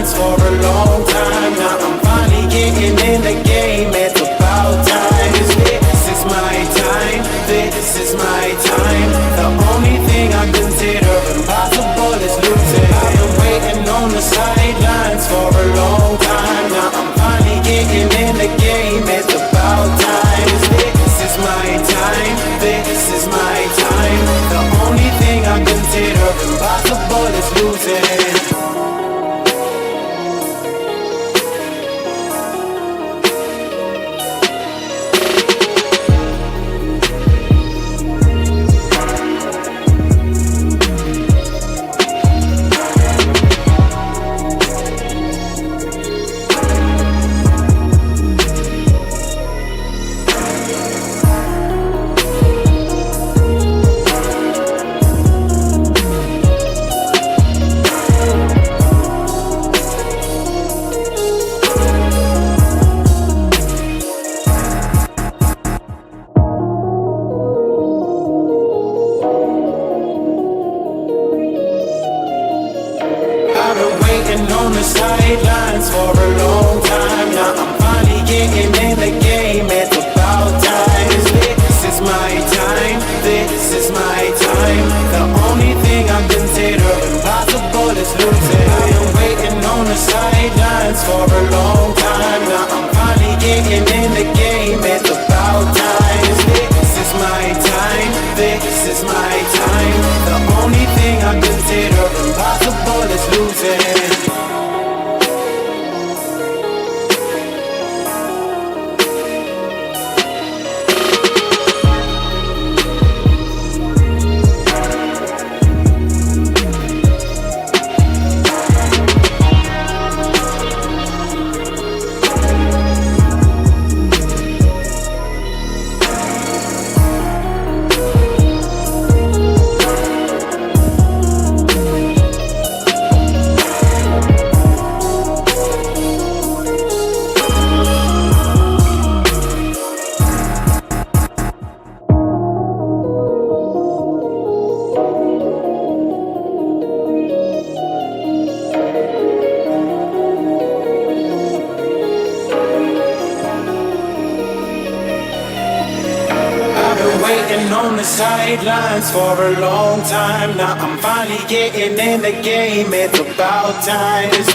sidelines for a long time. Now I'm finally getting in the game. It's about time. This is my time. This is my time. The only thing I consider impossible is losing. I've been waiting on the sidelines for a long time. Now I'm finally getting in the game. It's about time. This is my time. This is my time. The only thing I consider impossible is losing. On the sidelines for a long time. Now I'm finally getting in the game. It's about time. This is my time. This is my time. The only thing I consider impossible is losing. I am waiting on the sidelines for a long time. Now I'm finally getting in the game. It's about time. This is my time. This is my time. The only thing I consider impossible is losing. On the sidelines for a long time. Now I'm finally getting in the game. It's about time. This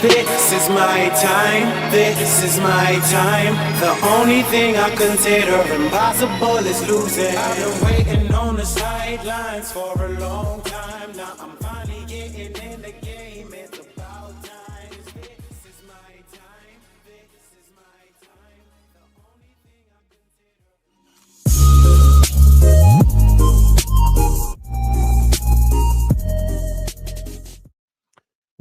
is my time. This is my time. The only thing I consider impossible is losing. I've been waiting on the sidelines for a long time. Now I'm finally getting in the game. It's about time. This is my time. This is my time. The only thing I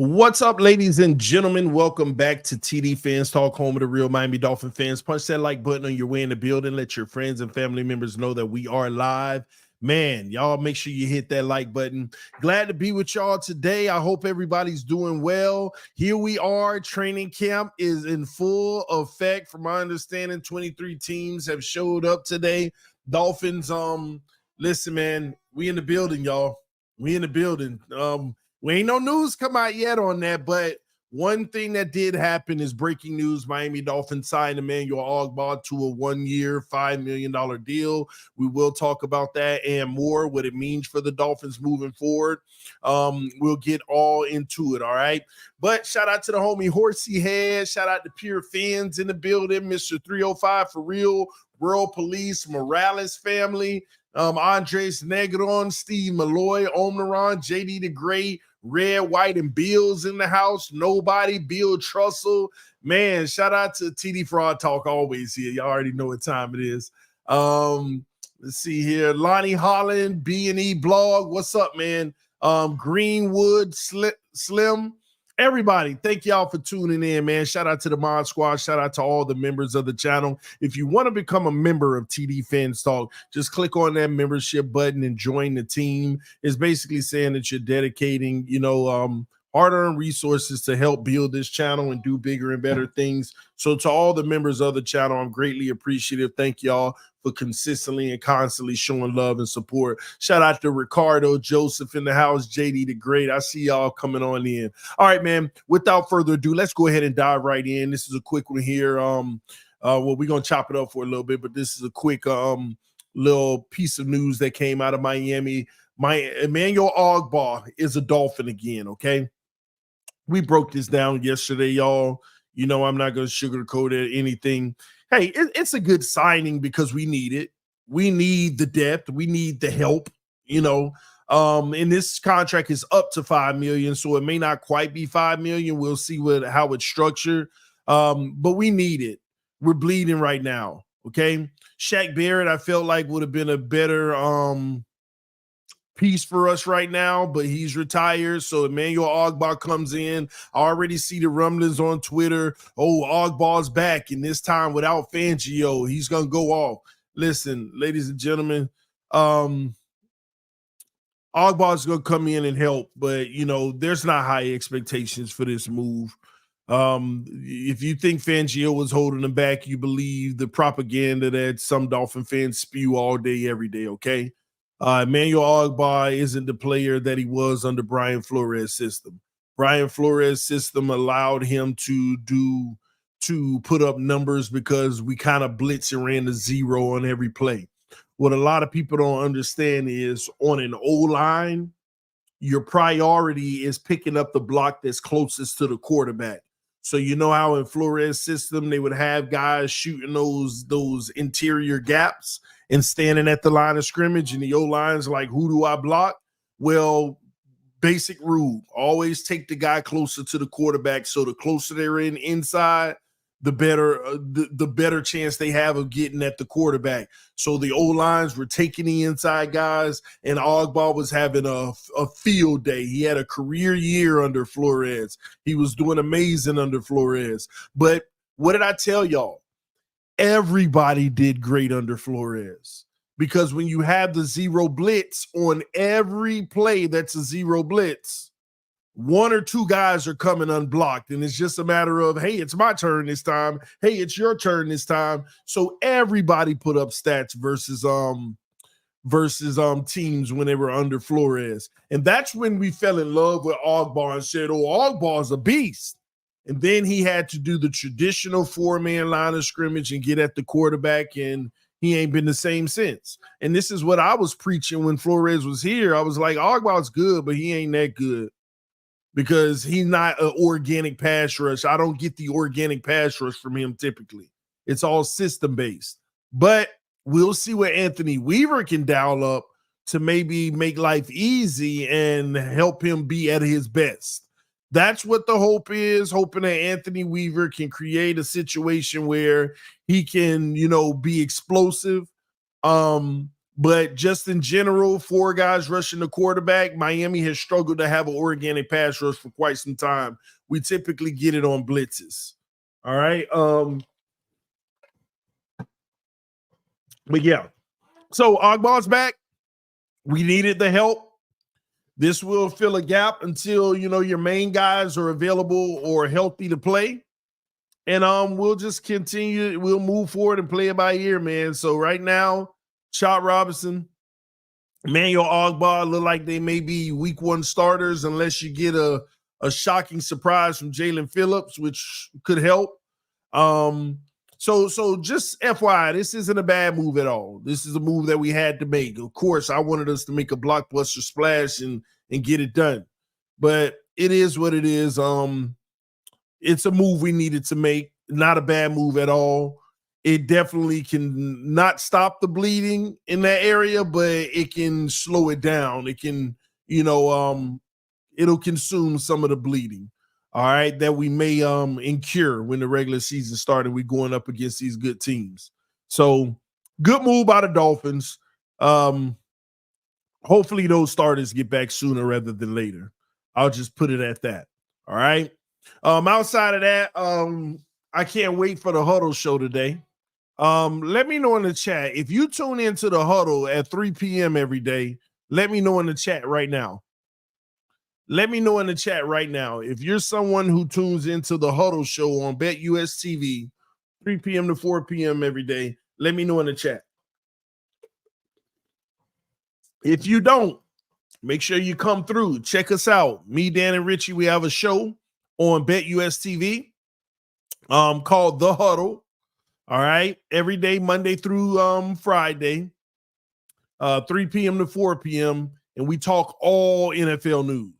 What's up, ladies and gentlemen? Welcome back to TD Fans Talk, home of the real Miami Dolphin fans. Punch that like button on your way in the building. Let your friends and family members know that we are live. Man, y'all make sure you hit that like button. Glad to be with y'all today. I hope everybody's doing well. Here we are. Training camp is in full effect. From my understanding, 23 teams have showed up today. Dolphins, listen, man, we in the building, y'all. We in the building. We ain't no news come out yet on that, but one thing that did happen is breaking news. Miami Dolphins signed Emmanuel Ogbah to a 1-year, $5 million deal. We will talk about that and more, what it means for the Dolphins moving forward. We'll get all into it, all right? But shout out to the homie Horsey Head. Shout out to Pure Fans in the building, Mr. 305 for real, World Police, Morales family, Andres Negron, Steve Malloy, Omnaron, JD the Great, Red, White, and Bill's in the house. Nobody, Bill Trussell. Man, shout out to TD Fraud Talk always here. Y'all already know what time it is. Let's see here. Lonnie Holland, B&E Blog. What's up, man? Greenwood, Slim. Everybody, thank y'all for tuning in, man. Shout out to the Mod Squad. Shout out to all the members of the channel. If you want to become a member of TD Fans Talk, just click on that membership button and join the team. It's basically saying that you're dedicating, hard-earned resources to help build this channel and do bigger and better things. So to all the members of the channel, I'm greatly appreciative. Thank y'all for consistently and constantly showing love and support. Shout out to Ricardo, Joseph in the house, JD the Great. I see y'all coming on in. All right, man. Without further ado, let's go ahead and dive right in. This is a quick one here. Well, we're gonna chop it up for a little bit, but this is a quick little piece of news that came out of Miami. Emmanuel Ogbah is a Dolphin again. Okay. We broke this down yesterday, y'all. You know, I'm not going to sugarcoat it, anything. Hey, it's a good signing because we need it. We need the depth. We need the help, you know. And this contract is up to $5 million, so it may not quite be $5 million. We'll see how it's structured. But we need it. We're bleeding right now. Okay. Shaq Barrett, I felt like would have been a better piece for us right now, but he's retired. So Emmanuel Ogbah comes in. I already see the rumblings on Twitter. Oh, Ogbah's back, and this time without Fangio, he's gonna go off. Listen, ladies and gentlemen, Ogbah's gonna come in and help, but you know, there's not high expectations for this move. If you think Fangio was holding him back, you believe the propaganda that some Dolphin fans spew all day, every day, okay? Emmanuel Ogbah isn't the player that he was under Brian Flores' system. Brian Flores' system allowed him to put up numbers because we kind of blitz and ran the zero on every play. What a lot of people don't understand is on an O-line, your priority is picking up the block that's closest to the quarterback. So you know how in Flores' system they would have guys shooting those interior gaps and standing at the line of scrimmage, and the O-line's like, who do I block? Well, basic rule, always take the guy closer to the quarterback. So the closer they're inside, the better chance they have of getting at the quarterback. So the O-lines were taking the inside guys, and Ogbah was having a field day. He had a career year under Flores. He was doing amazing under Flores. But what did I tell y'all? Everybody did great under Flores, because when you have the zero blitz on every play, that's a zero blitz, one or two guys are coming unblocked, and it's just a matter of, hey, it's my turn this time. Hey, it's your turn this time. So everybody put up stats versus teams when they were under Flores. And that's when we fell in love with Ogbah and said, oh, Ogbah's a beast. And then he had to do the traditional four-man line of scrimmage and get at the quarterback, and he ain't been the same since. And this is what I was preaching when Flores was here. I was like, Ogbah's good, but he ain't that good because he's not an organic pass rush. I don't get the organic pass rush from him typically. It's all system-based. But we'll see what Anthony Weaver can dial up to maybe make life easy and help him be at his best. That's what the hope is, hoping that Anthony Weaver can create a situation where he can, you know, be explosive. But just in general, four guys rushing the quarterback, Miami has struggled to have an organic pass rush for quite some time. We typically get it on blitzes. All right. But yeah. So Ogbah's back. We needed the help. This will fill a gap until, you know, your main guys are available or healthy to play. And we'll just continue. We'll move forward and play it by ear, man. So right now, Shot Robinson, Emmanuel Ogbah look like they may be week one starters unless you get a shocking surprise from Jalen Phillips, which could help. So just FYI, this isn't a bad move at all. This is a move that we had to make. Of course, I wanted us to make a blockbuster splash and get it done. But it is what it is. It's a move we needed to make. Not a bad move at all. It definitely can not stop the bleeding in that area, but it can slow it down. It can, you know, it'll consume some of the bleeding. All right, that we may incur when the regular season started. We're going up against these good teams. So good move by the Dolphins. Hopefully those starters get back sooner rather than later. I'll just put it at that. All right. Outside of that, I can't wait for the Huddle show today. Let me know in the chat. If you tune into the Huddle at 3 p.m. every day, let me know in the chat right now. Let me know in the chat right now. If you're someone who tunes into the Huddle Show on BetUS TV, 3 p.m. to 4 p.m. every day, let me know in the chat. If you don't, make sure you come through. Check us out. Me, Dan, and Richie, we have a show on BetUS TV called The Huddle. All right. Every day, Monday through Friday, 3 p.m. to 4 p.m. And we talk all NFL news.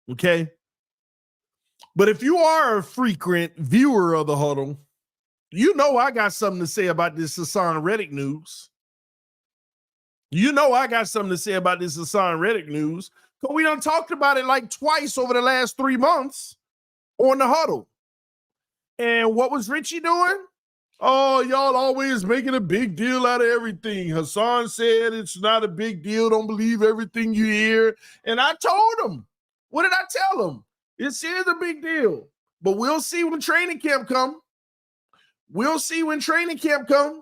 Okay. But if you are a frequent viewer of The Huddle, you know I got something to say about this Hassan Reddick news. You know I got something to say about this Hassan Reddick news, because we done talked about it like twice over the last 3 months on The Huddle. And what was Richie doing? Oh, y'all always making a big deal out of everything. Hassan said it's not a big deal. Don't believe everything you hear. And I told him. What did I tell him? It is a big deal. But we'll see when training camp come. We'll see when training camp come.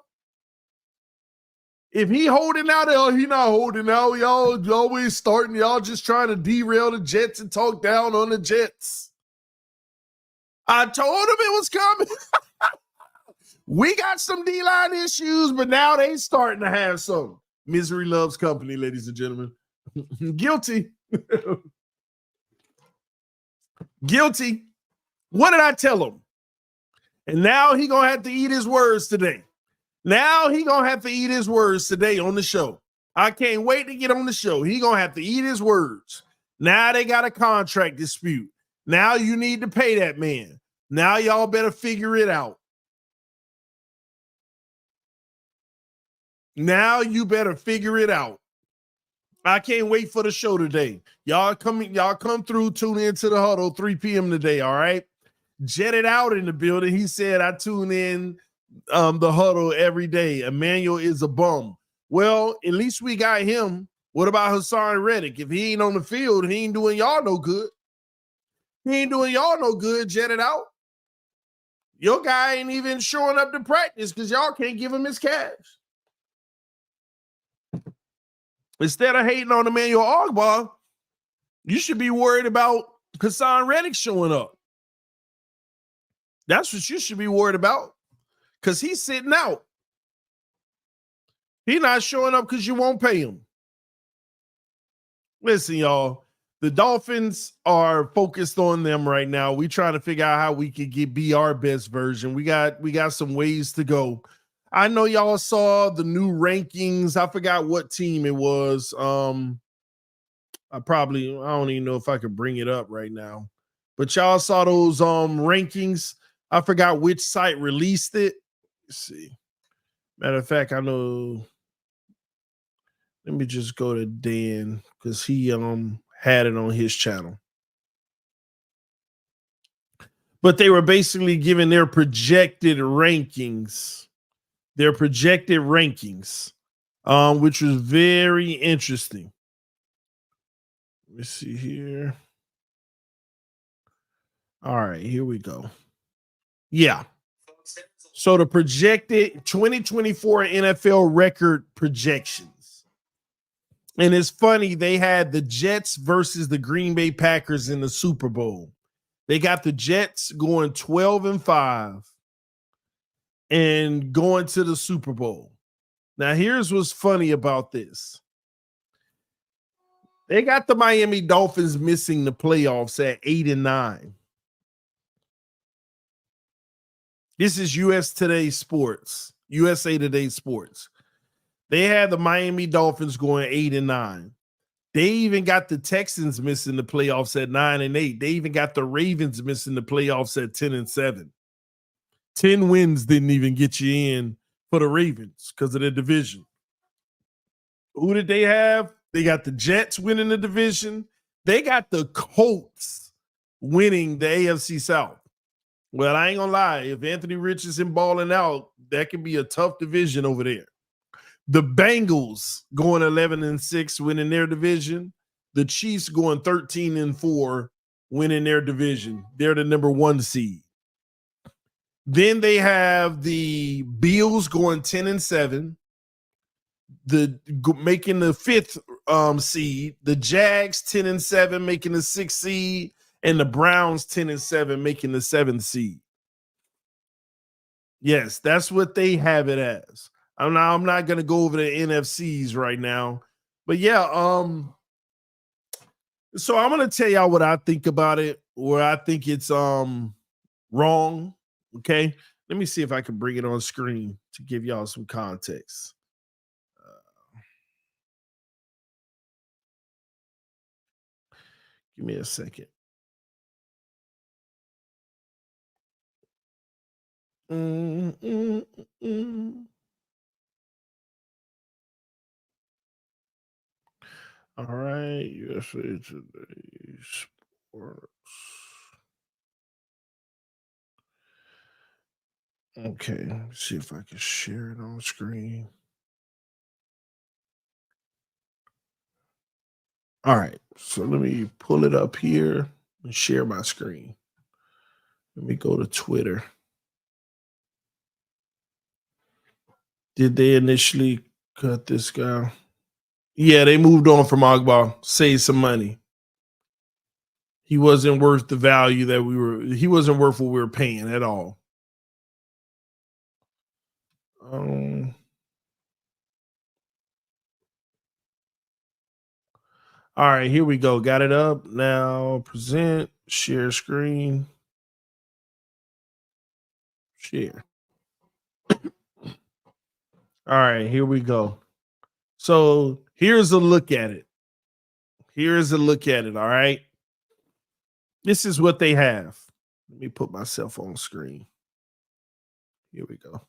If he holding out, he not holding out. Y'all always starting. Y'all just trying to derail the Jets and talk down on the Jets. I told him it was coming. We got some D-line issues, but now they starting to have some. Misery loves company, ladies and gentlemen. Guilty. Guilty. What did I tell him? And now he going to have to eat his words today. Now he going to have to eat his words today on the show. I can't wait to get on the show. He going to have to eat his words. Now they got a contract dispute. Now you need to pay that man. Now y'all better figure it out. Now you better figure it out. I can't wait for the show today. Y'all come through, tune into the Huddle, 3 p.m. today, all right? Jetted out in the building. He said, I tune in the Huddle every day. Emmanuel is a bum. Well, at least we got him. What about Hassan Reddick? If he ain't on the field, he ain't doing y'all no good. He ain't doing y'all no good, jetted out. Your guy ain't even showing up to practice because y'all can't give him his cash. Instead of hating on Emmanuel Ogbah, you should be worried about Hassan Reddick showing up. That's what you should be worried about, because he's sitting out. He's not showing up because you won't pay him. Listen, y'all, the Dolphins are focused on them right now. We trying to figure out how we could be our best version. We got some ways to go. I know y'all saw the new rankings. I forgot what team it was. I don't even know if I could bring it up right now. But y'all saw those rankings. I forgot which site released it. Let's see. Matter of fact, I know. Let me just go to Dan, because he had it on his channel. But they were basically giving their projected rankings. Their projected rankings, which was very interesting. Let me see here. All right, here we go. Yeah. So the projected 2024 NFL record projections. And it's funny, they had the Jets versus the Green Bay Packers in the Super Bowl. They got the Jets going 12-5. And going to the Super Bowl. Now, here's what's funny about this. They got the Miami Dolphins missing the playoffs at 8-9. This is USA Today Sports. They had the Miami Dolphins going 8-9. They even got the Texans missing the playoffs at 9-8. They even got the Ravens missing the playoffs at 10-7. 10 wins didn't even get you in for the Ravens because of their division. Who did they have? They got the Jets winning the division. They got the Colts winning the AFC South. Well, I ain't gonna lie. If Anthony Richardson balling out, that can be a tough division over there. The Bengals going 11-6, winning their division. The Chiefs going 13-4, winning their division. They're the number 1 seed. Then they have the Bills going 10-7. making the 5th seed, the Jags 10-7 making the 6th seed, and the Browns 10-7 making the 7th seed. Yes, that's what they have it as. I'm not gonna go over the NFCs right now, but yeah, so I'm gonna tell y'all what I think about it, where I think it's wrong. Okay, let me see if I can bring it on screen to give y'all some context. Give me a second. All right, USA Today Sports. Okay, let's see if I can share it on screen. All right, so let me pull it up here and share my screen. Let me go to Twitter. Did they initially cut this guy? Yeah, they moved on from Ogbah, save some money. He wasn't worth the value that he wasn't worth what we were paying at all. All right, here we go. Got it up. Now present, share screen. Share. All right, here we go. So here's a look at it. Here's a look at it. All right. This is what they have. Let me put myself on screen. Here we go.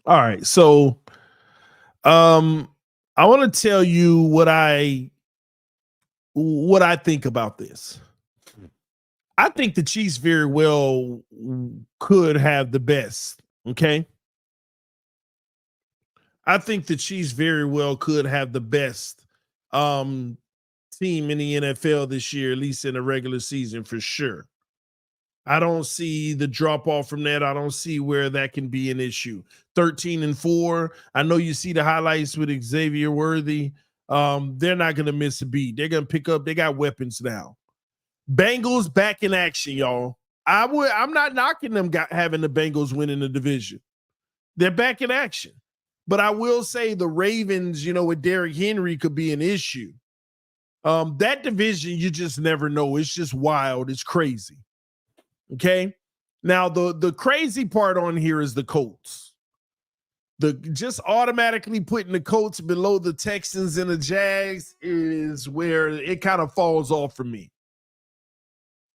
All right. So I want to tell you what I think about this. I think the Chiefs very well could have the best. Okay. I think the Chiefs very well could have the best team in the NFL this year, at least in the regular season for sure. I don't see the drop off from that. I don't see where that can be an issue. 13-4. I know you see the highlights with Xavier Worthy. They're not going to miss a beat. They're going to pick up. They got weapons now. Bengals back in action, y'all. I'm not knocking them having the Bengals winning the division. They're back in action. But I will say the Ravens, with Derrick Henry could be an issue. That division, you just never know. It's just wild. It's crazy. Okay. Now, the crazy part on here is the Colts. Just automatically putting the Colts below the Texans and the Jags is where it kind of falls off for me.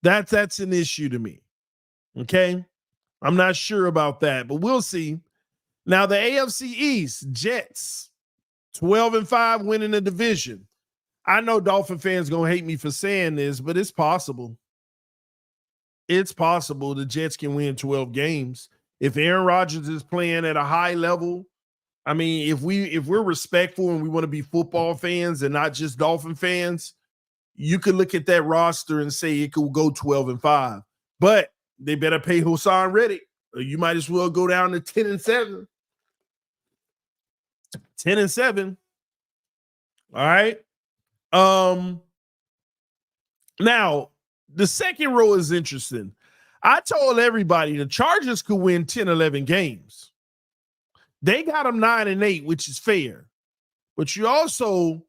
That's an issue to me. Okay. I'm not sure about that, but we'll see. Now, the AFC East, Jets, 12-5 winning the division. I know Dolphin fans going to hate me for saying this, but it's possible. It's possible the Jets can win 12 games. If Aaron Rodgers is playing at a high level, I mean, if we're respectful and we want to be football fans and not just Dolphin fans, you could look at that roster and say it could go 12-5. But they better pay Haason Reddick, or you might as well go down to 10-7. 10-7. All right. Now, the second row is interesting. I told everybody the Chargers could win 10, 11 games. They got them 9-8, which is fair. But you also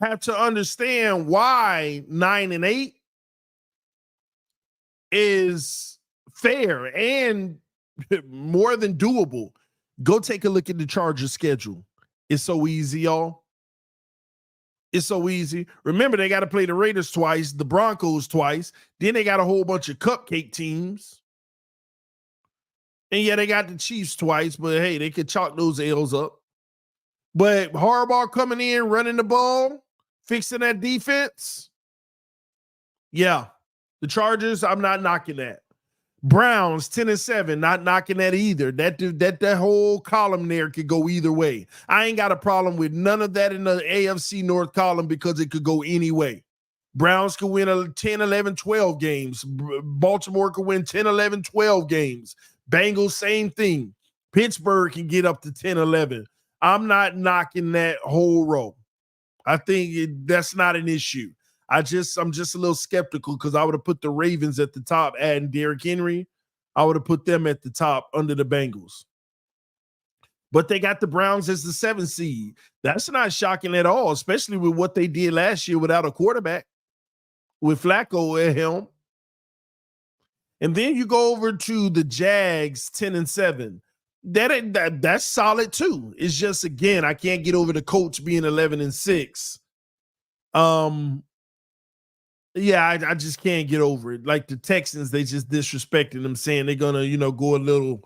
have to understand why 9-8 is fair and more than doable. Go take a look at the Chargers schedule. It's so easy, y'all. It's so easy. Remember, they got to play the Raiders twice, the Broncos twice. Then they got a whole bunch of cupcake teams. And yeah, they got the Chiefs twice, but hey, they could chalk those L's up. But Harbaugh coming in, running the ball, fixing that defense. Yeah, the Chargers, I'm not knocking that. Browns 10-7, not knocking that either. That whole column there could go either way. I ain't got a problem with none of that in the AFC North column because it could go any way. Browns could win 10, 11, 12 games. Baltimore could win 10, 11, 12 games. Bengals, same thing. Pittsburgh can get up to 10-11. I'm not knocking that whole row. I think that's not an issue. I'm just a little skeptical because I would have put the Ravens at the top, adding Derrick Henry. I would have put them at the top under the Bengals. But they got the Browns as the 7th seed. That's not shocking at all, especially with what they did last year without a quarterback, with Flacco at helm. And then you go over to the Jags, 10-7. That's solid too. It's just, again, I can't get over the Colts being 11-6. Yeah, I just can't get over it. Like the Texans, they just disrespecting them, saying they're gonna, go a little.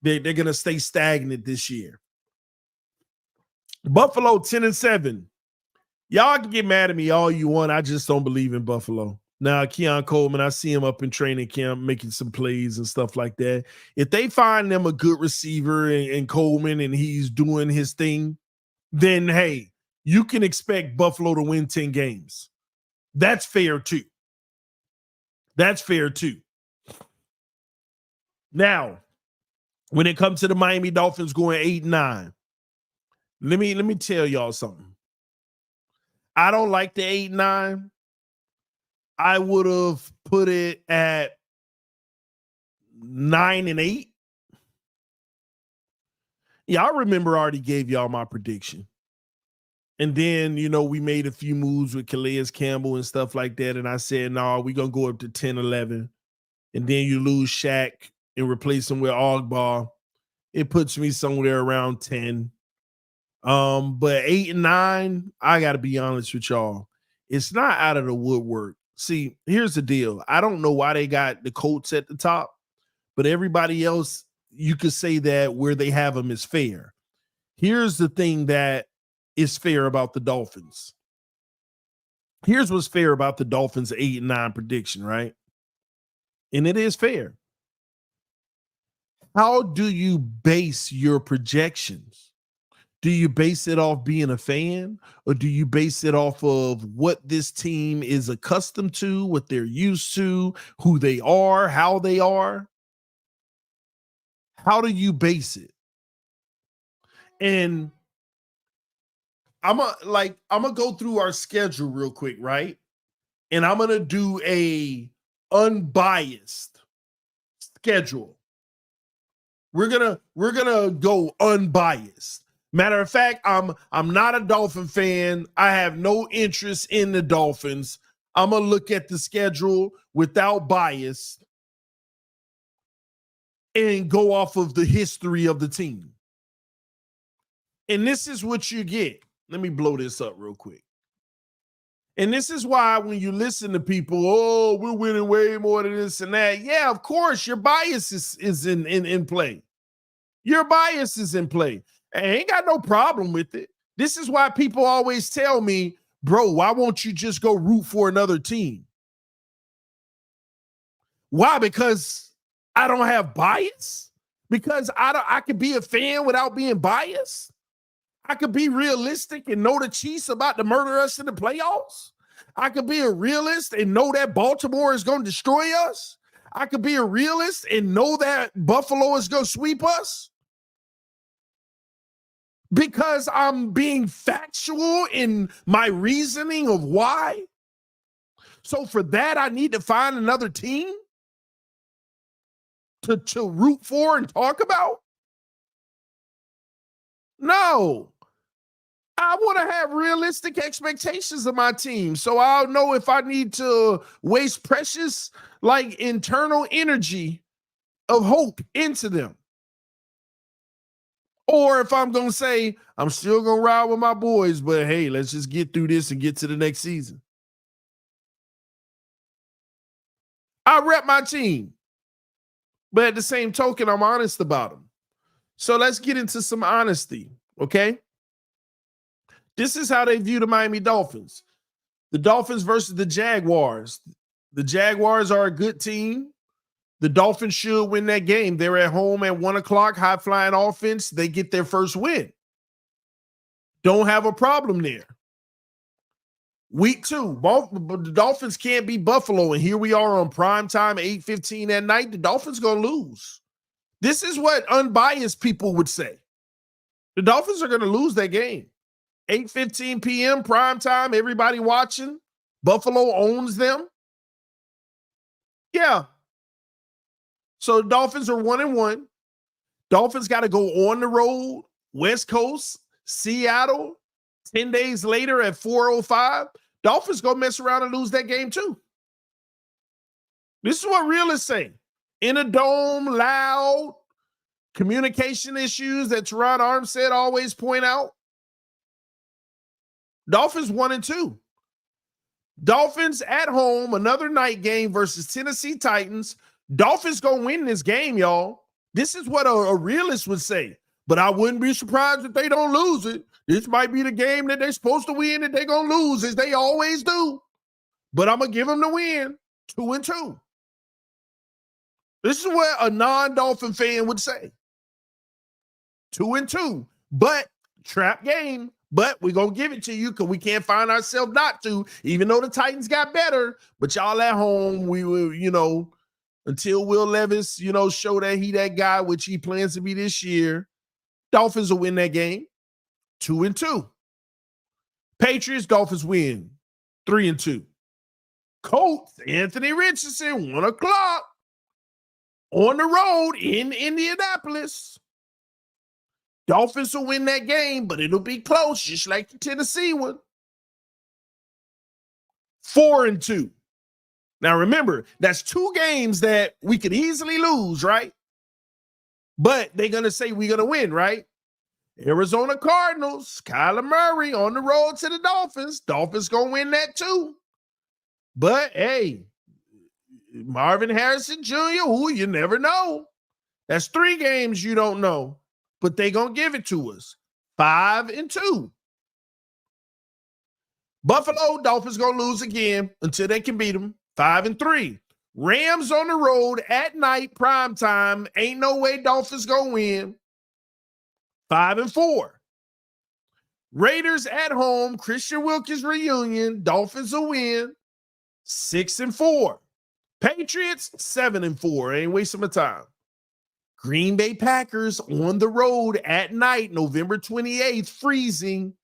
They're gonna stay stagnant this year. Buffalo 10-7. Y'all can get mad at me all you want. I just don't believe in Buffalo. Now, Keon Coleman, I see him up in training camp making some plays and stuff like that. If they find them a good receiver and Coleman and he's doing his thing, then hey, you can expect Buffalo to win 10 games. That's fair too. That's fair too. Now, when it comes to the Miami Dolphins going 8-9, let me tell y'all something. I don't like the 8-9. I would have put it at 9-8. Yeah, I remember I already gave y'all my prediction. And then, we made a few moves with Calais Campbell and stuff like that. And I said, no, we're going to go up to 10-11. And then you lose Shaq and replace him with Ogbah. It puts me somewhere around 10. But 8-9, I got to be honest with y'all. It's not out of the woodwork. See, here's the deal. I don't know why they got the Colts at the top, but everybody else, you could say that where they have them is fair. Here's the thing that is fair about the Dolphins. Here's what's fair about the Dolphins 8-9 prediction, right? And it is fair. How do you base your projections? Do you base it off being a fan, or do you base it off of what this team is accustomed to, what they're used to, who they are, how they are? How do you base it? And I'm gonna go through our schedule real quick, right? And I'm gonna do a unbiased schedule. We're gonna go unbiased. Matter of fact, I'm not a Dolphin fan. I have no interest in the Dolphins. I'm gonna look at the schedule without bias and go off of the history of the team. And this is what you get. Let me blow this up real quick. And this is why when you listen to people, oh, we're winning way more than this and that. Yeah, of course, your bias is in play. Your bias is in play. I ain't got no problem with it. This is why people always tell me, bro, why won't you just go root for another team? Why? Because I don't have bias? Because I could be a fan without being biased? I could be realistic and know the Chiefs about to murder us in the playoffs. I could be a realist and know that Baltimore is going to destroy us. I could be a realist and know that Buffalo is going to sweep us. Because I'm being factual in my reasoning of why. So for that, I need to find another team to root for and talk about? No. I want to have realistic expectations of my team, so I'll know if I need to waste precious, internal energy of hope into them. Or if I'm going to say, I'm still going to ride with my boys, but hey, let's just get through this and get to the next season. I rep my team, but at the same token, I'm honest about them. So let's get into some honesty, okay? This is how they view the Miami Dolphins. The Dolphins versus the Jaguars. The Jaguars are a good team. The Dolphins should win that game. They're at home at 1 o'clock, high-flying offense. They get their first win. Don't have a problem there. Week 2, the Dolphins can't beat Buffalo, and here we are on prime time, 8:15 at night. The Dolphins going to lose. This is what unbiased people would say. The Dolphins are going to lose that game. 8:15 p.m. prime time, everybody watching. Buffalo owns them. Yeah. So the Dolphins are 1-1. Dolphins got to go on the road, West Coast, Seattle, 10 days later at 4:05. Dolphins go mess around and lose that game too. This is what realists say. In a dome, loud, communication issues that Teron Armstead always point out. Dolphins 1-2. Dolphins at home, another night game versus Tennessee Titans. Dolphins gonna win this game, y'all. This is what a realist would say. But I wouldn't be surprised if they don't lose it. This might be the game that they're supposed to win that they're gonna lose, as they always do. But I'm gonna give them the win, 2-2. This is what a non-Dolphin fan would say. 2-2. But trap game. But we're going to give it to you because we can't find ourselves not to, even though the Titans got better. But y'all at home, we will, until Will Levis, show that he that guy, which he plans to be this year, Dolphins will win that game. 2-2. Patriots, Dolphins win. 3-2. Colts, Anthony Richardson, 1 o'clock. On the road in Indianapolis. Dolphins will win that game, but it'll be close, just like the Tennessee one. 4-2. Now remember, that's 2 games that we could easily lose, right? But they're going to say we're going to win, right? Arizona Cardinals, Kyler Murray on the road to the Dolphins. Dolphins going to win that too. But, hey, Marvin Harrison Jr., who you never know. That's 3 games you don't know. But they going to give it to us. 5-2. Buffalo, Dolphins going to lose again until they can beat them. 5-3. Rams on the road at night, prime time. Ain't no way Dolphins going to win. 5-4. Raiders at home, Christian Wilkins reunion. Dolphins will win. 6-4. Patriots, 7-4. Ain't wasting my time. Green Bay Packers on the road at night, November 28th, freezing.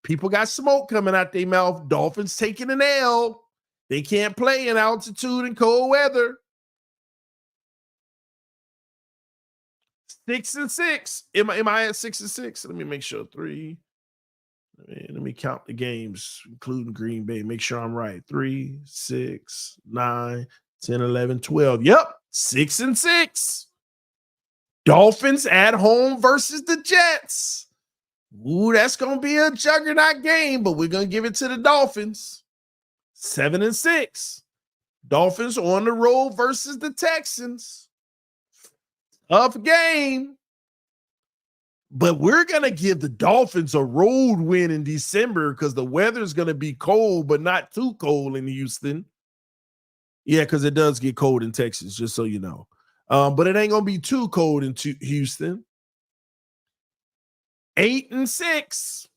People got smoke coming out their mouth. Dolphins taking an L. They can't play in altitude and cold weather. 6-6. Am I at 6-6? Let me make sure. 3. Let me count the games, including Green Bay. Make sure I'm right. 3, 6, 9, 10, 11, 12. Yep, 6-6. Dolphins at home versus the Jets. Ooh, that's going to be a juggernaut game, but we're going to give it to the Dolphins. 7-6. Dolphins on the road versus the Texans. Tough game. But we're going to give the Dolphins a road win in December because the weather's going to be cold, but not too cold in Houston. Yeah, because it does get cold in Texas, just so you know. But it ain't going to be too cold in Houston. 8-6.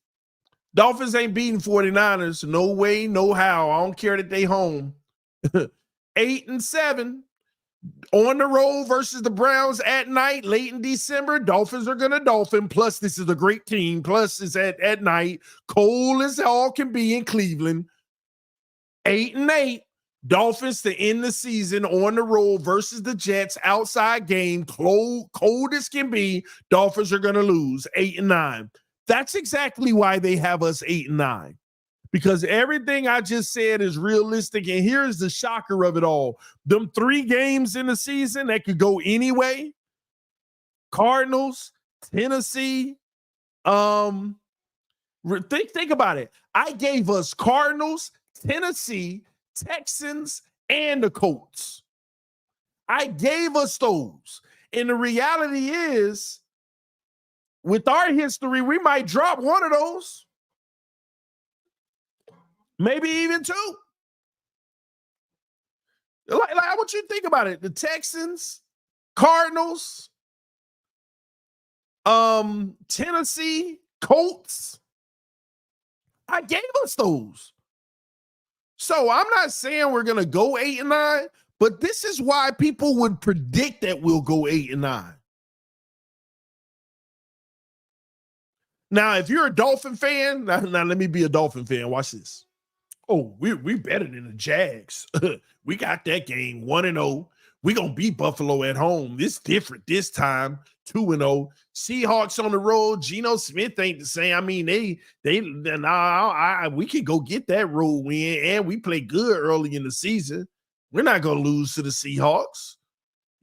Dolphins ain't beating 49ers. No way, no how. I don't care that they home. 8-7. On the road versus the Browns at night, late in December. Dolphins are going to Dolphin. Plus, this is a great team. Plus, it's at night. Cold as all can be in Cleveland. 8-8. Dolphins to end the season on the road versus the Jets. Outside game, cold as can be. Dolphins are going to lose 8-9. That's exactly why they have us 8-9. Because everything I just said is realistic. And here's the shocker of it all. Them 3 games in the season that could go anyway. Cardinals, Tennessee. Think about it. I gave us Cardinals, Tennessee, Texans, and the Colts. I gave us those. And the reality is, with our history, we might drop one of those. Maybe even 2. Like I want you to think about it. The Texans, Cardinals, Tennessee, Colts. I gave us those. So I'm not saying we're going to go 8-9, but this is why people would predict that we'll go 8-9. Now, if you're a Dolphin fan, now let me be a Dolphin fan. Watch this. Oh, we better than the Jags. We got that game 1-0. We gonna beat Buffalo at home. It's different this time. 2-0. Seahawks on the road. Geno Smith ain't the same. I mean, we can go get that road win, and we play good early in the season. We're not gonna lose to the Seahawks,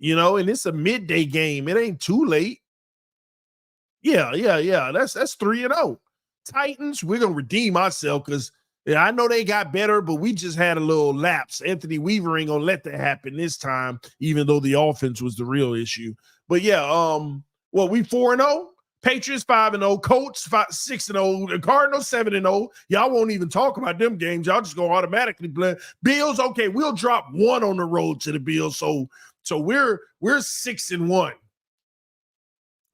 and it's a midday game. It ain't too late. Yeah. That's 3-0. Titans, we're gonna redeem ourselves because I know they got better, but we just had a little lapse. Anthony Weaver ain't gonna let that happen this time, even though the offense was the real issue. But yeah, we 4-0, Patriots 5-0, Colts 6-0, the Cardinals 7-0. Y'all won't even talk about them games. Y'all just go automatically blend. Bills, okay, we'll drop one on the road to the Bills. So we're 6-1.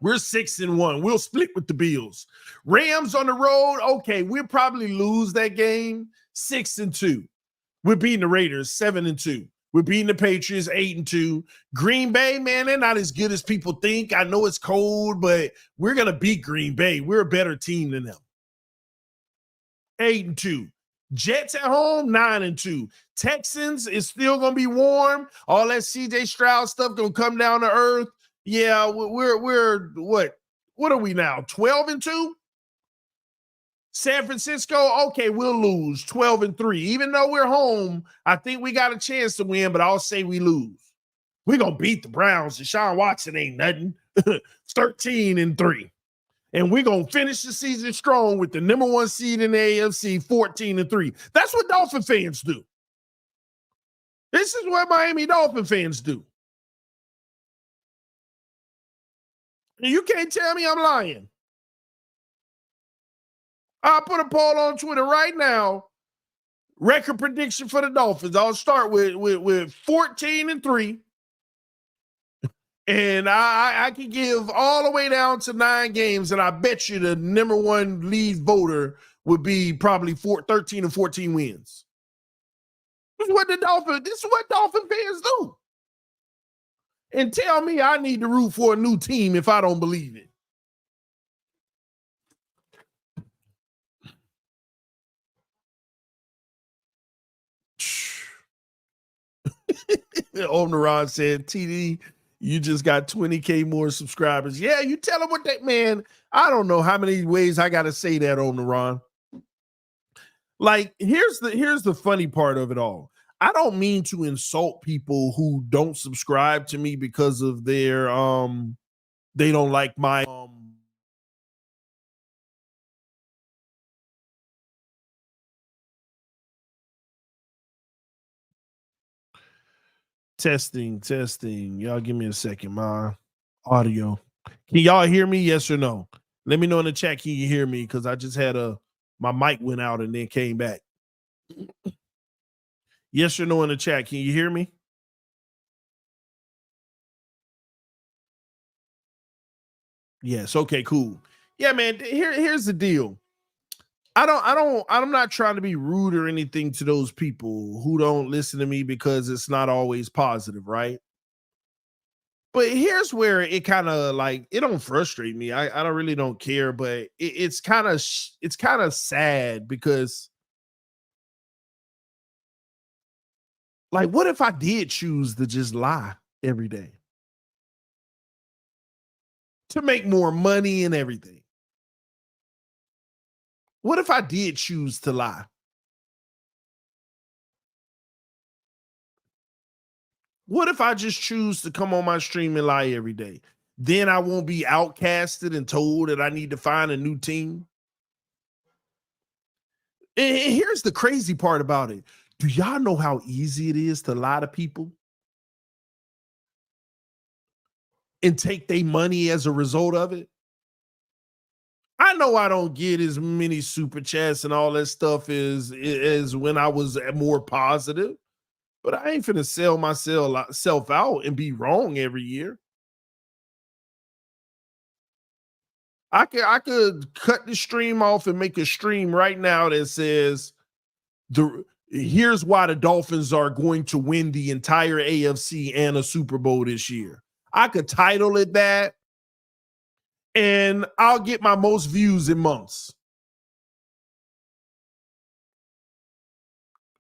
We're 6-1. We'll split with the Bills. Rams on the road. Okay, we'll probably lose that game 6-2. We're beating the Raiders 7-2. We're beating the Patriots 8-2. Green Bay, man, they're not as good as people think. I know it's cold, but we're gonna beat Green Bay. We're a better team than them. 8-2. Jets at home 9-2. Texans is still gonna be warm. All that CJ Stroud stuff gonna come down to earth. Yeah, we're what are we now? 12-2? San Francisco, okay, we'll lose 12-3. Even though we're home, I think we got a chance to win, but I'll say we lose. We're gonna beat the Browns. Deshaun Watson ain't nothing. 13-3. And we're gonna finish the season strong with the number 1 seed in the AFC, 14-3. That's what Dolphin fans do. This is what Miami Dolphin fans do. You can't tell me I'm lying. I'll put a poll on Twitter right now. Record prediction for the Dolphins. I'll start with 14-3. And I can give all the way down to 9 games, and I bet you the number 1 lead voter would be probably 13 or 14 wins. This is what Dolphin fans do. And tell me I need to root for a new team if I don't believe it. Omnaron said, TD, you just got 20K more subscribers. Yeah, you tell them what that, man. I don't know how many ways I got to say that, Omnaron. Like, here's the funny part of it all. I don't mean to insult people who don't subscribe to me because of their they don't like my testing. Y'all give me a second. My audio. Can y'all hear me? Yes or no? Let me know in the chat. Can you hear me? Because I just had my mic went out and then came back. Yes or no in the chat. Can you hear me? Yes. Okay, cool. Yeah, man. Here's the deal. I'm not trying to be rude or anything to those people who don't listen to me because it's not always positive, right? But here's where it kind of like, it don't frustrate me. I don't really don't care, but it's kind of sad because, like, what if I did choose to just lie every day to make more money and everything? What if I did choose to lie? What if I just choose to come on my stream and lie every day? Then I won't be outcasted and told that I need to find a new team. And here's the crazy part about it. Do y'all know how easy it is to lie to people and take their money as a result of it? I know I don't get as many super chats and all that stuff as when I was more positive, but I ain't finna sell myself out and be wrong every year. I could cut the stream off and make a stream right now that says here's why the Dolphins are going to win the entire AFC and a Super Bowl this year. I could title it that, and I'll get my most views in months.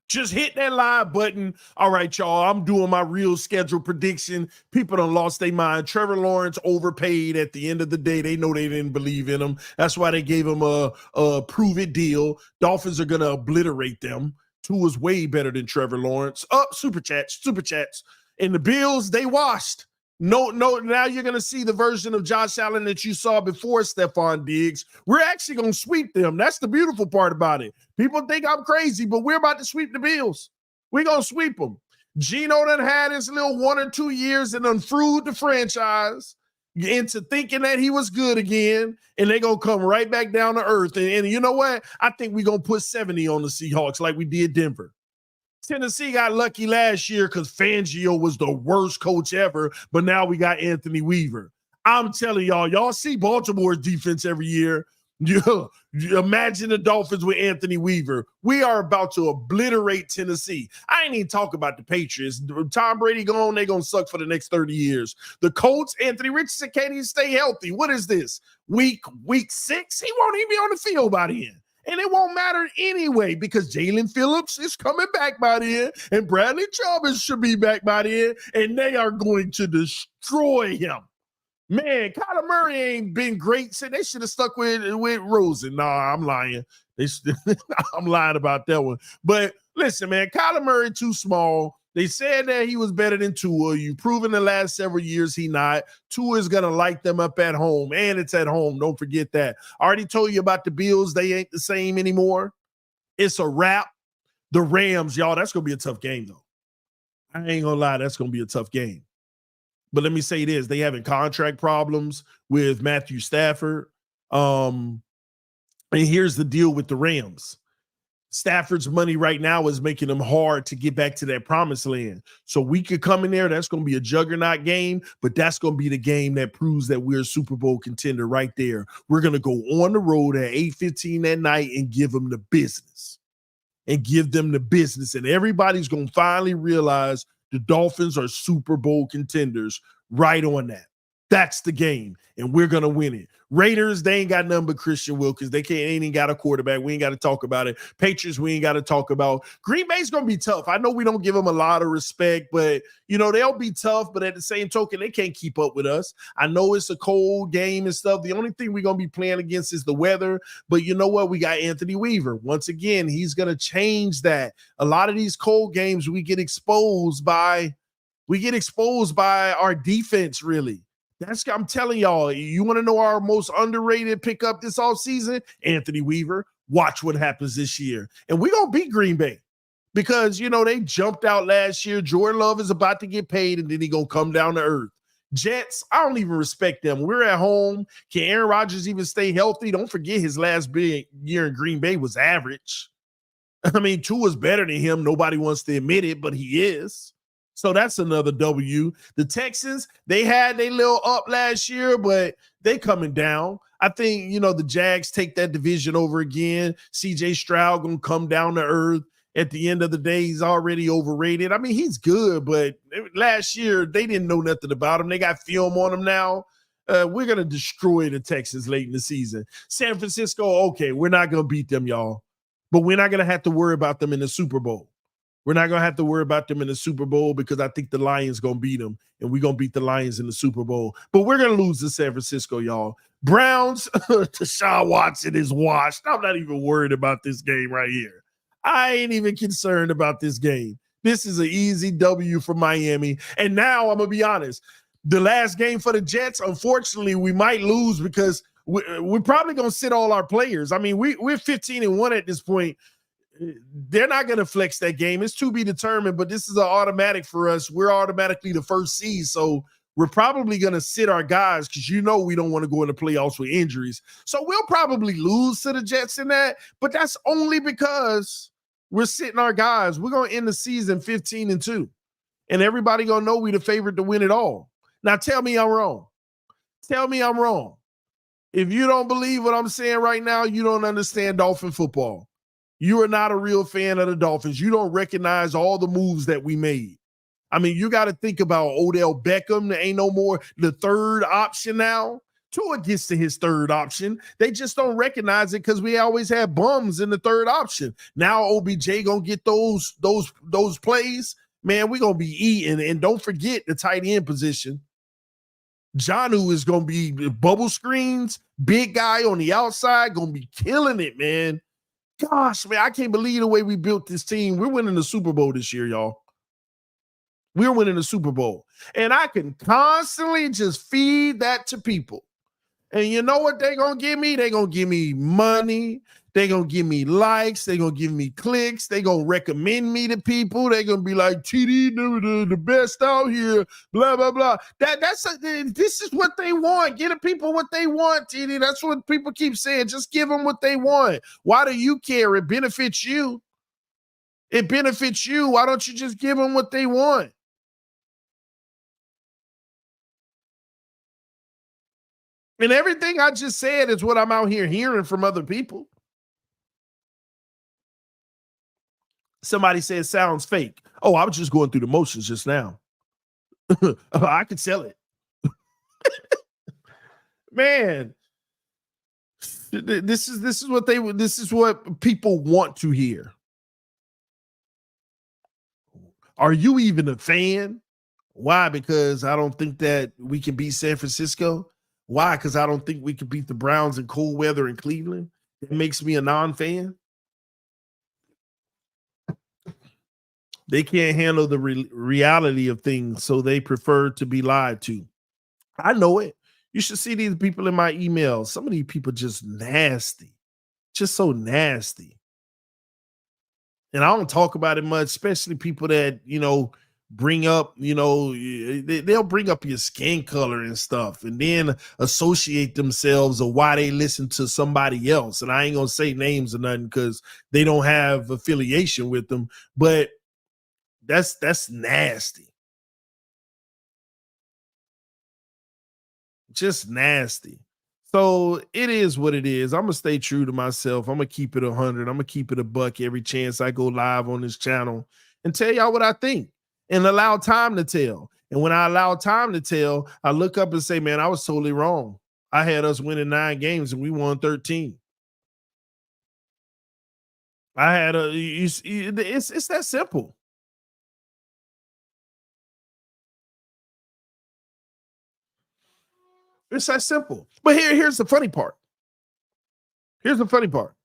Just hit that live button. All right, y'all, I'm doing my real schedule prediction. People done lost their mind. Trevor Lawrence overpaid at the end of the day. They know they didn't believe in him. That's why they gave him a prove-it deal. Dolphins are going to obliterate them. Tua's way better than Trevor Lawrence. Super chats. And the Bills, they washed. No, now you're going to see the version of Josh Allen that you saw before Stephon Diggs. We're actually going to sweep them. That's the beautiful part about it. People think I'm crazy, but we're about to sweep the Bills. We're going to sweep them. Geno done had his little 1 or 2 years and unfrued the franchise into thinking that he was good again, and they're going to come right back down to earth. And you know what? I think we're going to put 70 on the Seahawks like we did Denver. Tennessee got lucky last year because Fangio was the worst coach ever, but now we got Anthony Weaver. I'm telling y'all see Baltimore's defense every year. You imagine the Dolphins with Anthony Weaver. We are about to obliterate Tennessee. I ain't even talk about the Patriots. Tom Brady gone, they going to suck for the next 30 years. The Colts, Anthony Richardson can't even stay healthy. What is this? Week 6? He won't even be on the field by the end. And it won't matter anyway because Jalen Phillips is coming back by then and Bradley Chubb should be back by then, and they are going to destroy him. Man, Kyler Murray ain't been great. So they should have stuck with Rosen. Nah, I'm lying. I'm lying about that one. But listen, man, Kyler Murray too small. They said that he was better than Tua. You've proven the last several years he not. Tua is going to light them up at home, and it's at home. Don't forget that. I already told you about the Bills. They ain't the same anymore. It's a wrap. The Rams, y'all, that's going to be a tough game, though. I ain't going to lie. That's going to be a tough game. But let me say this. They having contract problems with Matthew Stafford. And here's the deal with the Rams. Stafford's money right now is making them hard to get back to that promised land. So we could come in there. That's going to be a juggernaut game, but that's going to be the game that proves that we're a Super Bowl contender right there. We're going to go on the road at 8:15 that night and give them the business. And everybody's going to finally realize the Dolphins are Super Bowl contenders right on that. That's the game, and we're going to win it. Raiders, they ain't got nothing but Christian Wilkins. They ain't even got a quarterback. We ain't got to talk about it. Patriots, we ain't got to talk about. Green Bay's going to be tough. I know we don't give them a lot of respect, but, they'll be tough. But at the same token, they can't keep up with us. I know it's a cold game and stuff. The only thing we're going to be playing against is the weather. But you know what? We got Anthony Weaver. Once again, he's going to change that. A lot of these cold games, we get exposed by our defense, really. I'm telling y'all, you want to know our most underrated pickup this offseason? Anthony Weaver. Watch what happens this year. And we're going to beat Green Bay because, they jumped out last year. Jordan Love is about to get paid, and then he's going to come down to earth. Jets, I don't even respect them. We're at home. Can Aaron Rodgers even stay healthy? Don't forget his last big year in Green Bay was average. I mean, Tua's better than him. Nobody wants to admit it, but he is. So that's another W. The Texans, they had their little up last year, but they coming down. I think, the Jags take that division over again. CJ Stroud going to come down to earth. At the end of the day, he's already overrated. I mean, he's good, but last year they didn't know nothing about him. They got film on him now. We're going to destroy the Texans late in the season. San Francisco, okay, we're not going to beat them, y'all. But we're not going to have to worry about them in the Super Bowl. We're not going to have to worry about them in the Super Bowl because I think the Lions going to beat them, and we're going to beat the Lions in the Super Bowl. But we're going to lose to San Francisco, y'all. Browns, Deshaun Watson is washed. I'm not even worried about this game right here. I ain't even concerned about this game. This is an easy W for Miami. And now I'm going to be honest. The last game for the Jets, unfortunately, we might lose because we're probably going to sit all our players. I mean, we're 15-1 at this point. They're not going to flex that game. It's to be determined, but this is an automatic for us. We're automatically the first seed, so we're probably going to sit our guys because we don't want to go into playoffs with injuries. So we'll probably lose to the Jets in that, but that's only because we're sitting our guys. We're going to end the season 15-2, and everybody going to know we the favorite to win it all. Now tell me I'm wrong. Tell me I'm wrong. If you don't believe what I'm saying right now, you don't understand Dolphin football. You are not a real fan of the Dolphins. You don't recognize all the moves that we made. I mean, you got to think about Odell Beckham. There ain't no more the third option now. Tua gets to his third option. They just don't recognize it because we always had bums in the third option. Now OBJ gonna get those plays. Man, we're gonna be eating. And don't forget the tight end position. Jonnu is gonna be bubble screens, big guy on the outside, gonna be killing it, man. Gosh, man, I can't believe the way we built this team. We're winning the Super Bowl this year, y'all. We're winning the Super Bowl. And I can constantly just feed that to people. And you know what they're going to give me? They're going to give me money. They're going to give me likes. They're going to give me clicks. They're going to recommend me to people. They're going to be like, TD, the best out here, blah, blah, blah. This is what they want. Give the people what they want, TD. That's what people keep saying. Just give them what they want. Why do you care? It benefits you. It benefits you. Why don't you just give them what they want? And everything I just said is what I'm out here hearing from other people. Somebody said sounds fake. Oh, I was just going through the motions just now. I could sell it. Man, this is what people want to hear. Are you even a fan? Why? Because I don't think that we can beat San Francisco. Why? Because I don't think we could beat the Browns in cold weather in Cleveland. It makes me a non-fan. They can't handle the reality of things, so they prefer to be lied to. I know it. You should see these people in my emails. Some of these people just nasty, just so nasty. And I don't talk about it much, especially people that, bring up, they'll bring up your skin color and stuff and then associate themselves of why they listen to somebody else. And I ain't going to say names or nothing because they don't have affiliation with them, but that's nasty. Just nasty. So it is what it is. I'm going to stay true to myself. I'm going to keep it 100. I'm going to keep it a buck every chance I go live on this channel and tell y'all what I think. And allow time to tell. And when I allow time to tell, I look up and say, man, I was totally wrong. I had us winning 9 games and we won 13. I had it's that simple. It's that simple. But here's the funny part. Here's the funny part.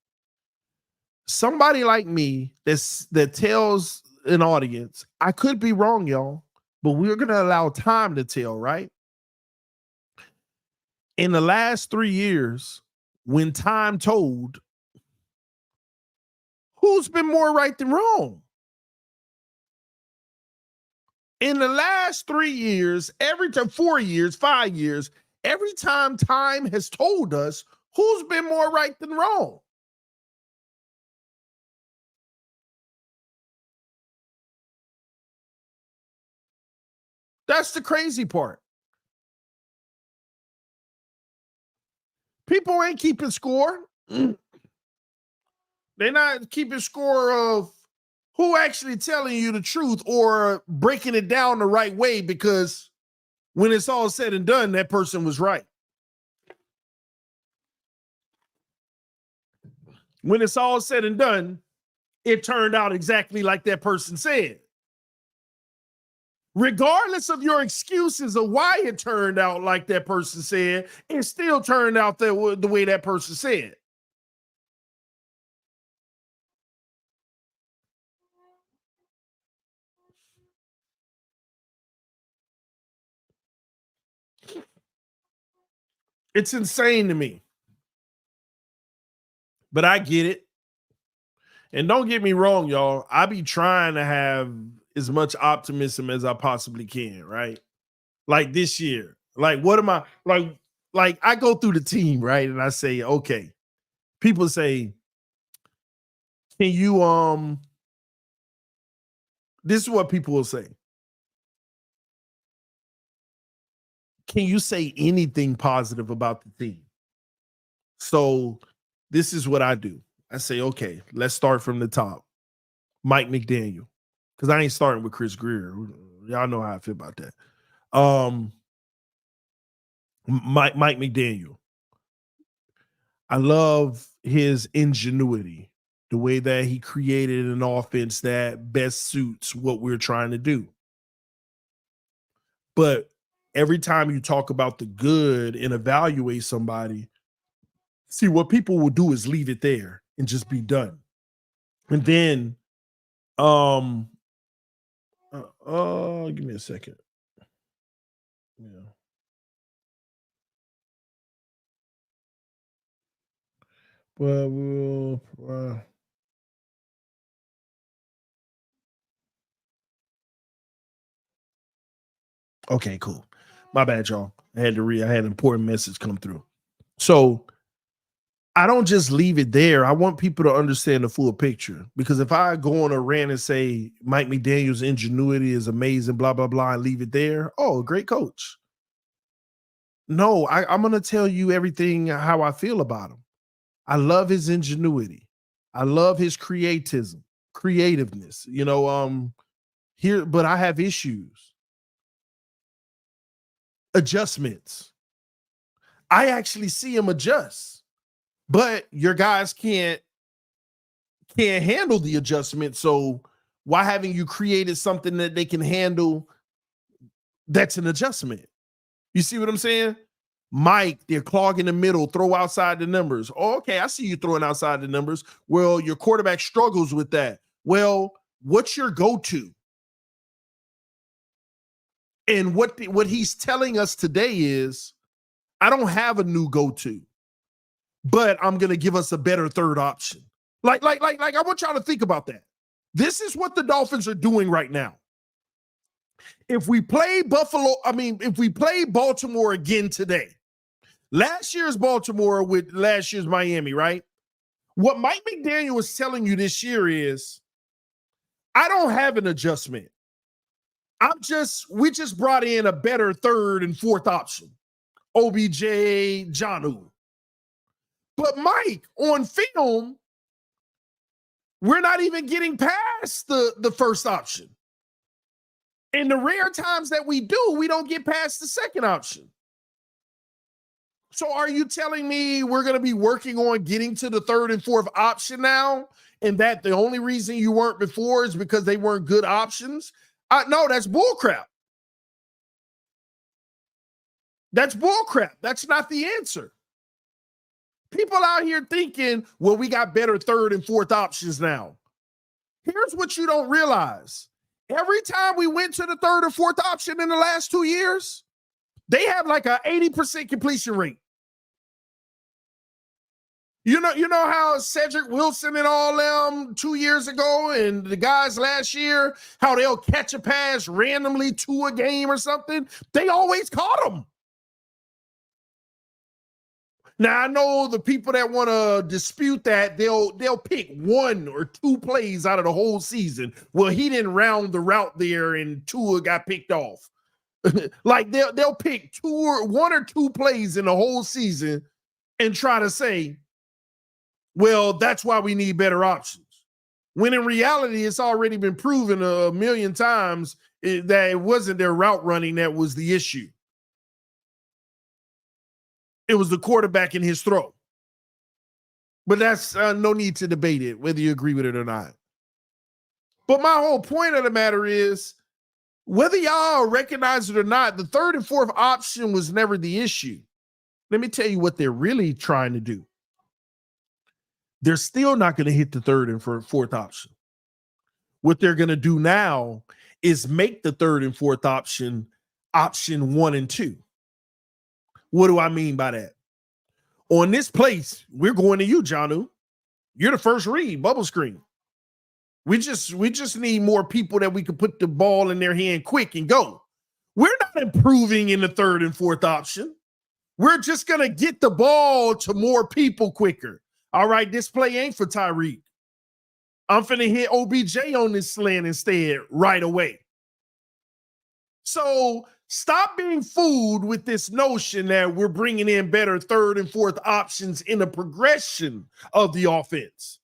Somebody like me that tells an audience, I could be wrong, y'all, but we're going to allow time to tell, right? In the last 3 years, when time told, who's been more right than wrong? In the last 3 years, every time, 4 years, 5 years, every time time has told us, who's been more right than wrong? That's the crazy part. People ain't keeping score. They're not keeping score of who actually telling you the truth or breaking it down the right way, because when it's all said and done, that person was right. When it's all said and done, it turned out exactly like that person said. Regardless of your excuses of why it turned out like that person said, it still turned out the way that person said. It's insane to me. But I get it. And don't get me wrong, y'all. I be trying to have as much optimism as I possibly can, right? Like this year. Like, what am I like I go through the team, right? And I say, okay. People say, can you this is what people will say. Can you say anything positive about the team? So this is what I do. I say, okay, let's start from the top. Mike McDaniel. Because I ain't starting with Chris Greer. Y'all know how I feel about that. Mike McDaniel. I love his ingenuity, the way that he created an offense that best suits what we're trying to do. But every time you talk about the good and evaluate somebody, see, what people will do is leave it there and just be done. And then, give me a second. Yeah. Well, okay, cool. My bad, y'all. I had an important message come through. So I don't just leave it there. I want people to understand the full picture, because if I go on a rant and say Mike McDaniel's ingenuity is amazing, blah, blah, blah, and leave it there, oh, great coach. No, I'm going to tell you everything how I feel about him. I love his ingenuity. I love his creativeness, here, but I have issues. Adjustments. I actually see him adjust, but your guys can't handle the adjustment. So why haven't you created something that they can handle that's an adjustment? You see what I'm saying? Mike, they're clogging the middle, throw outside the numbers. Oh, okay, I see you throwing outside the numbers. Well, your quarterback struggles with that. Well, what's your go-to? And what he's telling us today is, I don't have a new go-to, but I'm going to give us a better third option. Like, I want y'all to think about that. This is what the Dolphins are doing right now. If we play Baltimore again today, last year's Baltimore with last year's Miami, right? What Mike McDaniel is telling you this year is, I don't have an adjustment. We just brought in a better third and fourth option. OBJ, Jonnu. But Mike, on film, we're not even getting past the first option. And the rare times that we do, we don't get past the second option. So are you telling me we're going to be working on getting to the third and fourth option now, and that the only reason you weren't before is because they weren't good options? No, that's bullcrap. That's bullcrap. That's not the answer. People out here thinking, well, we got better third and fourth options now. Here's what you don't realize. Every time we went to the third or fourth option in the last 2 years, they have like an 80% completion rate. You know how Cedric Wilson and all them 2 years ago, and the guys last year, how they'll catch a pass randomly to a game or something? They always caught them. Now, I know the people that want to dispute that, they'll pick 1 or 2 plays out of the whole season. Well, he didn't round the route there and Tua got picked off. Like they'll pick 1 or 2 plays in the whole season and try to say, well, that's why we need better options. When in reality, it's already been proven a million times that it wasn't their route running that was the issue. It was the quarterback and his throw. But that's no need to debate it, whether you agree with it or not. But my whole point of the matter is, whether y'all recognize it or not, the third and fourth option was never the issue. Let me tell you what they're really trying to do. They're still not going to hit the third and fourth option. What they're going to do now is make the third and fourth option 1 and 2. What do I mean by that? On this place, we're going to you, Jonnu. You're the first read, bubble screen. We just need more people that we can put the ball in their hand quick and go. We're not improving in the third and fourth option. We're just going to get the ball to more people quicker. All right, this play ain't for Tyreek. I'm finna hit OBJ on this slant instead right away. So stop being fooled with this notion that we're bringing in better third and fourth options in the progression of the offense.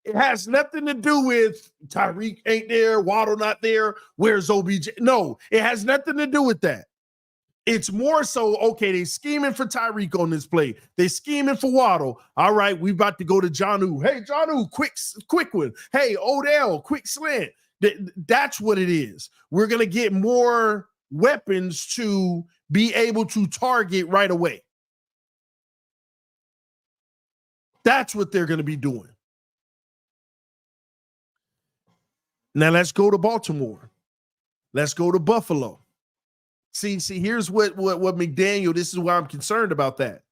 It has nothing to do with Tyreek ain't there, Waddle not there, where's OBJ? No, it has nothing to do with that. It's more so, okay, they scheming for Tyreek on this play. They scheming for Waddle. All right, we about to go to Jonnu. Hey, Jonnu, quick one. Hey, Odell, quick slant. That's what it is. We're going to get more weapons to be able to target right away. That's what they're going to be doing. Now let's go to Baltimore. Let's go to Buffalo. See, here's what McDaniel, this is why I'm concerned about that.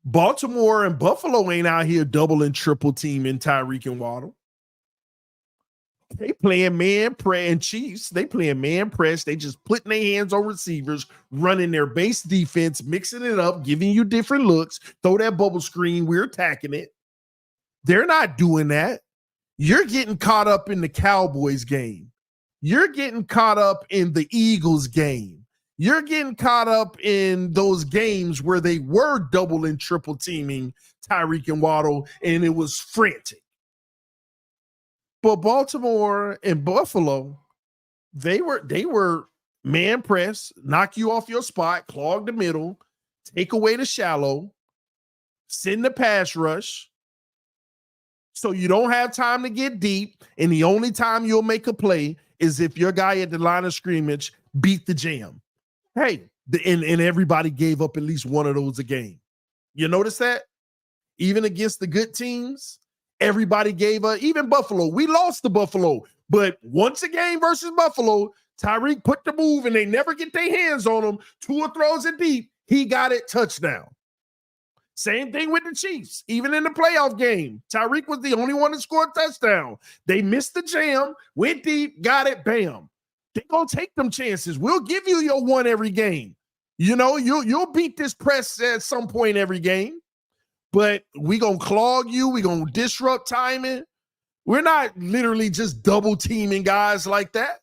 Baltimore and Buffalo ain't out here double and triple teaming Tyreek and Waddle. They playing man press, and Chiefs, they playing man press. They just putting their hands on receivers, running their base defense, mixing it up, giving you different looks. Throw that bubble screen, we're attacking it. They're not doing that. You're getting caught up in the Cowboys game. You're getting caught up in the Eagles game. You're getting caught up in those games where they were double and triple teaming Tyreek and Waddle, and it was frantic. But Baltimore and Buffalo, they were man press, knock you off your spot, clog the middle, take away the shallow, send the pass rush, so you don't have time to get deep, and the only time you'll make a play is if your guy at the line of scrimmage beat the jam. Hey, and everybody gave up at least one of those a game. You notice that? Even against the good teams, everybody gave up. Even Buffalo, we lost to Buffalo, but once a game versus Buffalo, Tyreek put the move and they never get their hands on him. Tua throws it deep. He got it, touchdown. Same thing with the Chiefs. Even in the playoff game, Tyreek was the only one that scored a touchdown. They missed the jam, went deep, got it, bam. They're going to take them chances. We'll give you your one every game. You know, you'll beat this press at some point every game, but we're going to clog you. We're going to disrupt timing. We're not literally just double teaming guys like that.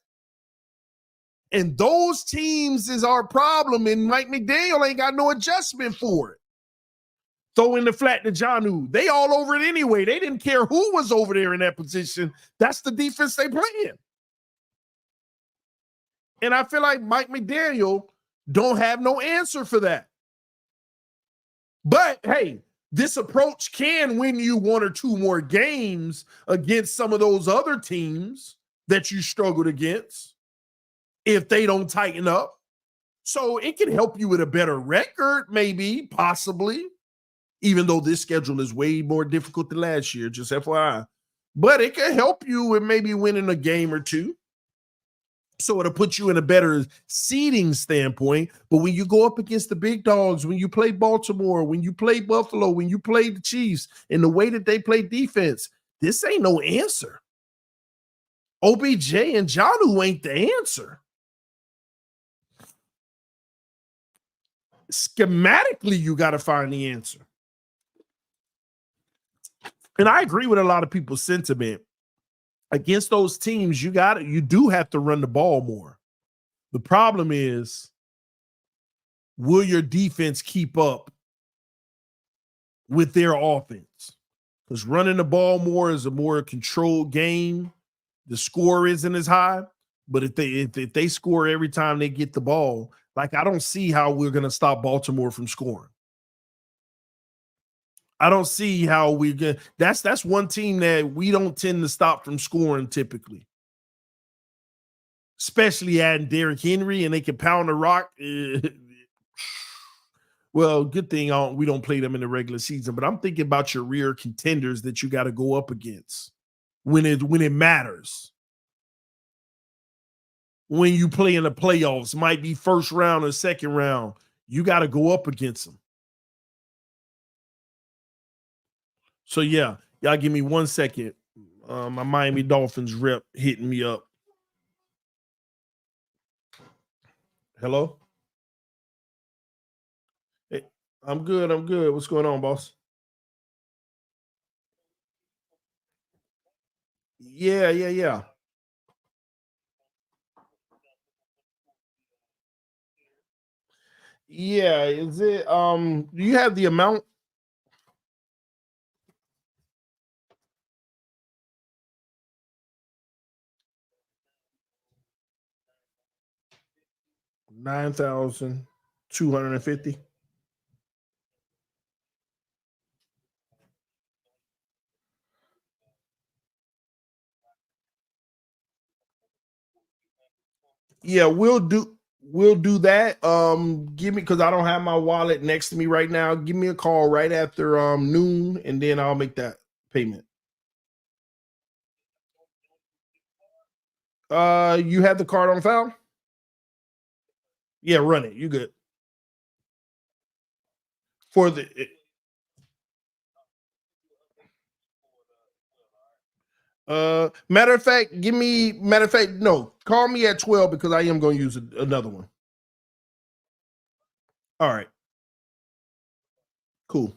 And those teams is our problem, and Mike McDaniel ain't got no adjustment for it. Throw in the flat to Jonnu. They all over it anyway. They didn't care who was over there in that position. That's the defense they playing. And I feel like Mike McDaniel don't have no answer for that. But, hey, this approach can win you one or two more games against some of those other teams that you struggled against if they don't tighten up. So it can help you with a better record, maybe, possibly, even though this schedule is way more difficult than last year, just FYI. But it can help you with maybe winning a game or two. So it'll put you in a better seeding standpoint. But when you go up against the big dogs, when you play Baltimore, when you play Buffalo, when you play the Chiefs, and the way that they play defense, this ain't no answer. OBJ and Jonnu ain't the answer. Schematically, you got to find the answer. And I agree with a lot of people's sentiment. Against those teams, you do have to run the ball more. The problem is, will your defense keep up with their offense? Because running the ball more is a more controlled game. The score isn't as high, but if they score every time they get the ball, like, I don't see how we're going to stop Baltimore from scoring. I don't see how we get. That's one team that we don't tend to stop from scoring typically, especially adding Derrick Henry, and they can pound the rock. Well, good thing we don't play them in the regular season, but I'm thinking about your rear contenders that you got to go up against when it matters. When you play in the playoffs, might be first round or second round, you got to go up against them. So, yeah, y'all give me 1 second. My Miami Dolphins rep hitting me up. Hello? Hey, I'm good. What's going on, boss? Yeah. Yeah, is it do you have the amount? $9,250. Yeah, we'll do that. Give me, because I don't have my wallet next to me right now. Give me a call right after noon, and then I'll make that payment. You have the card on file? Yeah, run it. You good. For the matter of fact, no, call me at 12 because I am going to use another one. All right. Cool.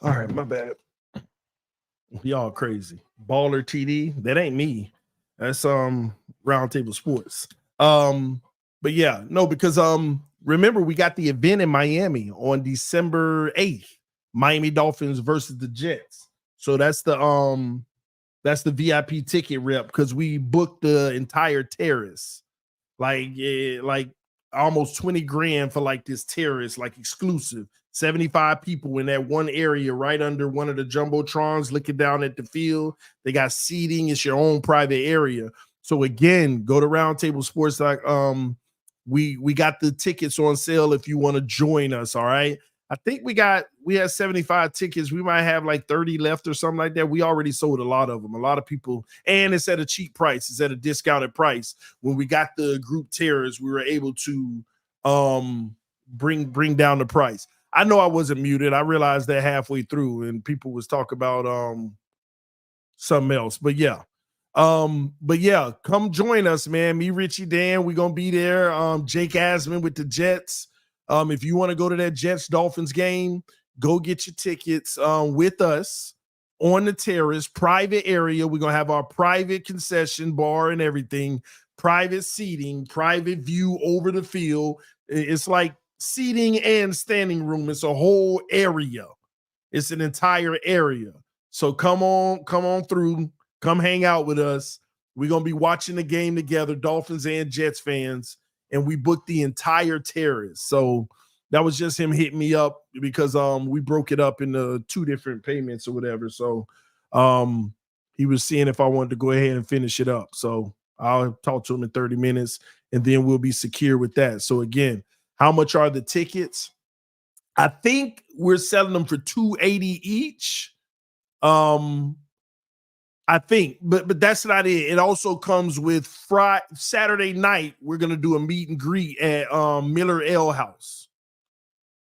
All right, my bad. Y'all crazy. Baller TD. That ain't me. That's Roundtable Sports. But yeah, no, because remember we got the event in Miami on December 8th. Miami Dolphins versus the Jets. So that's the VIP ticket rep because we booked the entire terrace. Like almost 20 grand for like this terrace, like exclusive. 75 people in that one area right under one of the jumbotrons looking down at the field. They got seating. It's your own private area. So again, go to Roundtable Sports. We got the tickets on sale if you want to join us. All right. I think we had 75 tickets. We might have like 30 left or something like that. We already sold a lot of them. A lot of people, and it's at a cheap price. It's at a discounted price. When we got the group tiers, we were able to bring down the price. I know I wasn't muted. I realized that halfway through, and people was talking about something else. But yeah. Come join us, man. Me, Richie, Dan, we're gonna be there. Jake Asman with the Jets. If you want to go to that Jets Dolphins game, go get your tickets with us on the terrace, private area. We're gonna have our private concession bar and everything, private seating, private view over the field. It's like seating and standing room. It's a whole area. It's an entire area. So come on through. Come hang out with us. We're gonna be watching the game together, Dolphins and Jets fans. And we booked the entire terrace. So that was just him hitting me up because we broke it up into 2 different payments or whatever. So he was seeing if I wanted to go ahead and finish it up. So I'll talk to him in 30 minutes and then we'll be secure with that. So again, how much are the tickets? I think we're selling them for $280 each. I think, but that's not it. It also comes with Saturday night. We're gonna do a meet and greet at Miller Ale House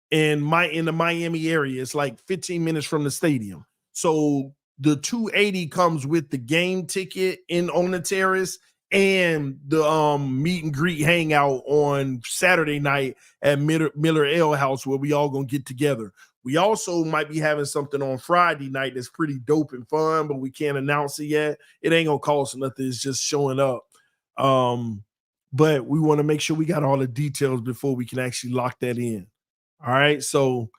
in the Miami area. It's like 15 minutes from the stadium. So the $280 comes with the game ticket on the terrace and the meet and greet hangout on Saturday night at Miller Ale House where we all gonna get together. We also might be having something on Friday night that's pretty dope and fun, but we can't announce it yet. It ain't gonna cost nothing. It's just showing up. But we want to make sure we got all the details before we can actually lock that in. All right. So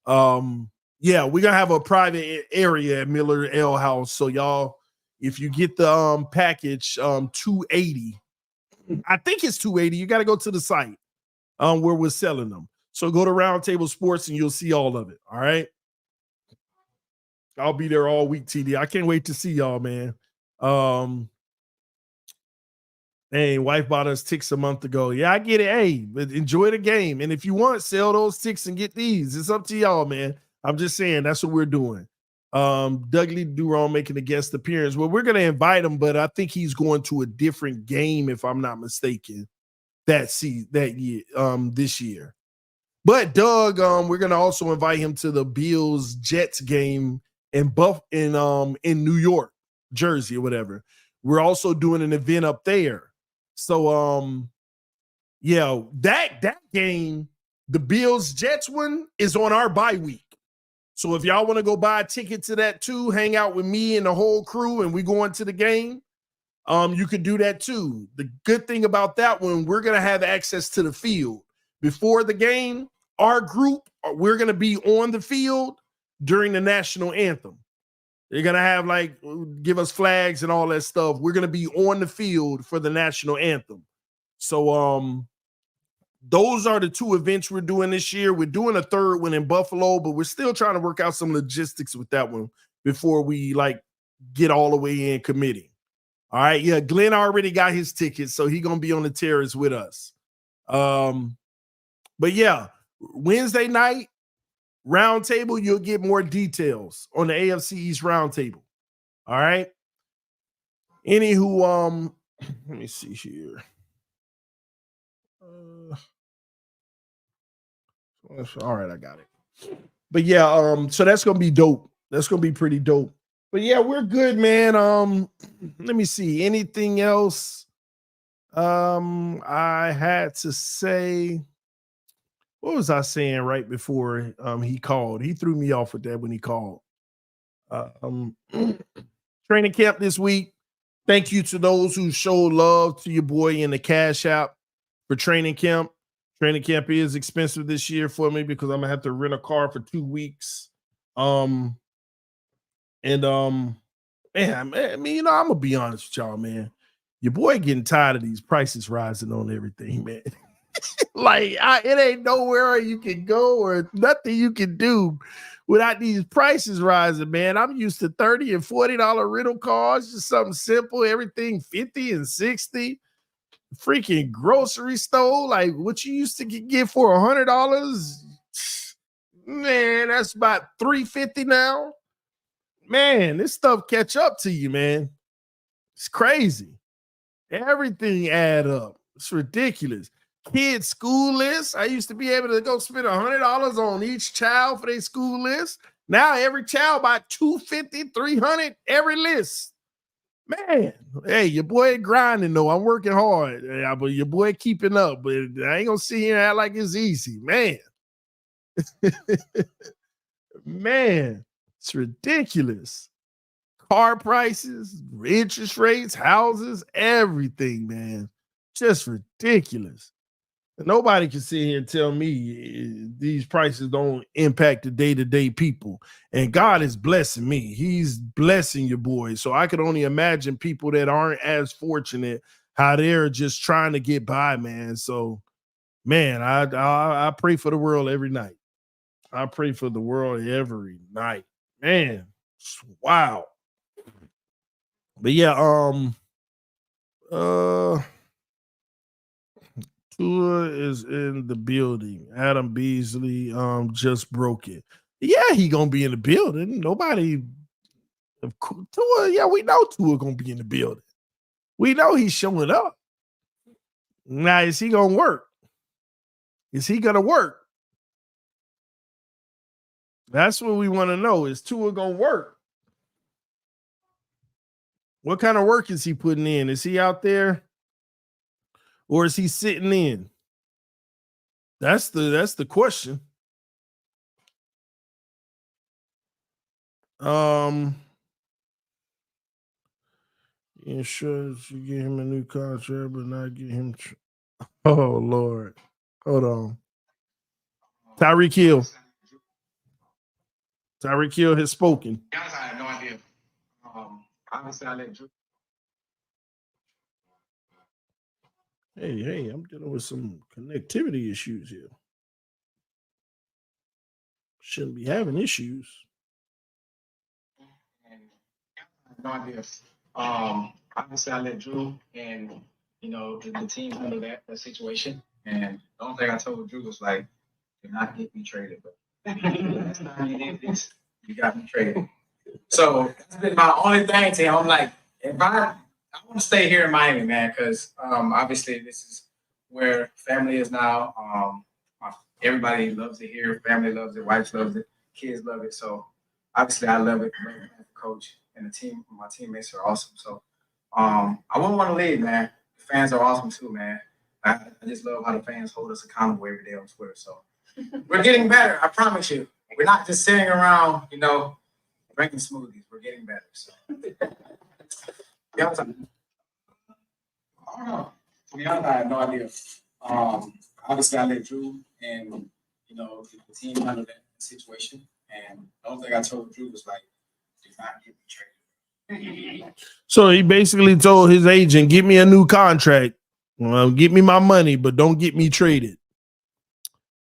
we're gonna have a private area at Miller Ale House. So y'all, if you get the package, $280, I think it's $280. You got to go to the site where we're selling them. So go to Roundtable Sports and you'll see all of it. All right. I'll be there all week, TD. I can't wait to see y'all, man. Hey, wife bought us ticks a month ago. Yeah, I get it. Hey, but enjoy the game. And if you want, sell those ticks and get these. It's up to y'all, man. I'm just saying that's what we're doing. Dudley Duron making a guest appearance. Well, we're gonna invite him, but I think he's going to a different game, if I'm not mistaken, that year, this year. But Doug, we're gonna also invite him to the Bills Jets game in New York, Jersey, or whatever. We're also doing an event up there. So that game, the Bills Jets one, is on our bye week. So if y'all want to go buy a ticket to that too, hang out with me and the whole crew, and we go into the game, you could do that too. The good thing about that one, we're gonna have access to the field before the game. Our group, we're going to be on the field during the national anthem. They're going to have like, give us flags and all that stuff. We're going to be on the field for the national anthem. So, those are the two events we're doing this year. We're doing a third one in Buffalo, but we're still trying to work out some logistics with that one before we like get all the way in committing. All right. Yeah. Glenn already got his tickets, so he's going to be on the terrace with us. But yeah, Wednesday night roundtable, you'll get more details on the AFC East roundtable. All right. Anywho, let me see here. All right, I got it. But yeah, so that's gonna be dope. That's gonna be pretty dope. But yeah, we're good, man. Let me see. Anything else? I had to say, what was I saying right before he called? He threw me off with that when he called. Training camp this week. Thank you to those who showed love to your boy in the Cash App for training camp. Training camp is expensive this year for me because I'm gonna have to rent a car for 2 weeks. Man, I mean, I'm gonna be honest with y'all, man. Your boy getting tired of these prices rising on everything, man. Like, it ain't nowhere you can go or nothing you can do without these prices rising, man. I'm used to $30 and $40 rental cars, just something simple, everything 50 and 60. Freaking grocery store, like what you used to get for $100, man, that's about $350 now. Man, this stuff catch up to you, man. It's crazy. Everything add up. It's ridiculous. Kids' school list. I used to be able to go spend $100 on each child for their school list. Now every child about $250, $300 every list. Man, hey, your boy grinding though. I'm working hard, but your boy keeping up. But I ain't gonna sit here and act like it's easy, man. Man, it's ridiculous. Car prices, interest rates, houses, everything, man. Just ridiculous. Nobody can sit here and tell me these prices don't impact the day-to-day people. And God is blessing me. He's blessing your boy. So I could only imagine people that aren't as fortunate, how they're just trying to get by, man. So, man, I pray for the world every night. I pray for the world every night. Man, wow. But yeah, Tua is in the building. Adam Beasley just broke it. Yeah, he gonna be in the building. Nobody Tua, yeah, we know Tua gonna be in the building. We know he's showing up. Now, is he gonna work? Is he gonna work? That's what we want to know. Is Tua gonna work? What kind of work is he putting in? Is he out there? Or is he sitting in? That's the question. Insurance, you get him a new contract, but not get him. Oh Lord, hold on. Tyreek Hill. Tyreek Hill has spoken. I have no idea. Obviously, I let Drew. Hey, I'm dealing with some connectivity issues here. Shouldn't be having issues. And I have no idea. Obviously, I let Drew and the team handle that situation. And the only thing I told Drew was like, "Do not get me traded." But last time you did this, you got me traded. So that's been my only thing to him. I'm like, if I want to stay here in Miami, man, because obviously this is where family is now. Everybody loves it here. Family loves it. Wife loves it. Kids love it. So obviously I love it. Coach and the team, my teammates are awesome. So I wouldn't want to leave, man. The fans are awesome too, man. I just love how the fans hold us accountable every day on Twitter. So we're getting better. I promise you. We're not just sitting around, drinking smoothies. We're getting better. So yeah, I don't know. To be honest, I have no idea. Obviously, I let Drew and the team handle that situation. And the only thing I told Drew was like, Do not get me traded. So he basically told his agent, "Get me a new contract. Get me my money, but don't get me traded."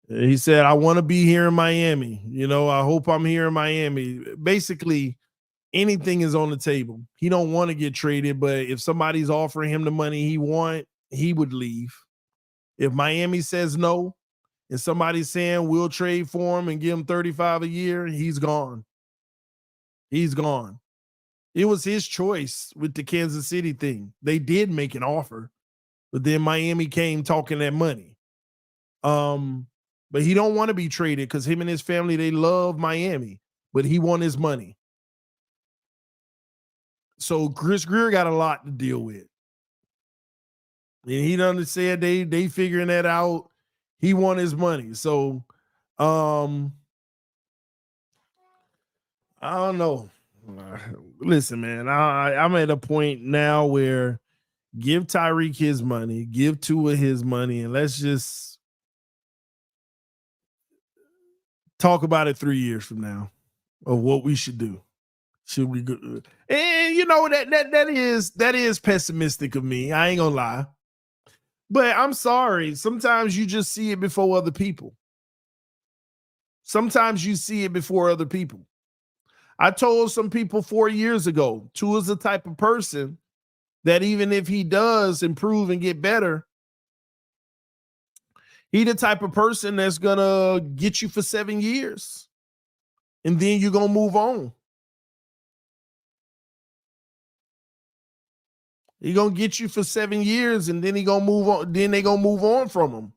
He said, "I want to be here in Miami. You know, I hope I'm here in Miami." Basically, anything is on the table. He don't want to get traded, but if somebody's offering him the money he want, he would leave. If Miami says no, and somebody's saying we'll trade for him and give him 35 a year, he's gone. He's gone. It was his choice with the Kansas City thing. They did make an offer, but then Miami came talking that money. But he don't want to be traded because him and his family, they love Miami, but he want his money. So Chris Grier got a lot to deal with. And he done said they figuring that out. He want his money. So I don't know. Listen, man, I'm at a point now where give Tyreek his money, give Tua his money, and let's just talk about it 3 years from now of what we should do. Should we go? And you know that is pessimistic of me. I ain't gonna lie. But I'm sorry. Sometimes you just see it before other people. Sometimes you see it before other people. I told some people 4 years ago, Tua's the type of person that even if he does improve and get better, he the type of person that's gonna get you for 7 years. And then you're gonna move on. He gonna get you for 7 years, and then he gonna move on. Then they gonna move on from him.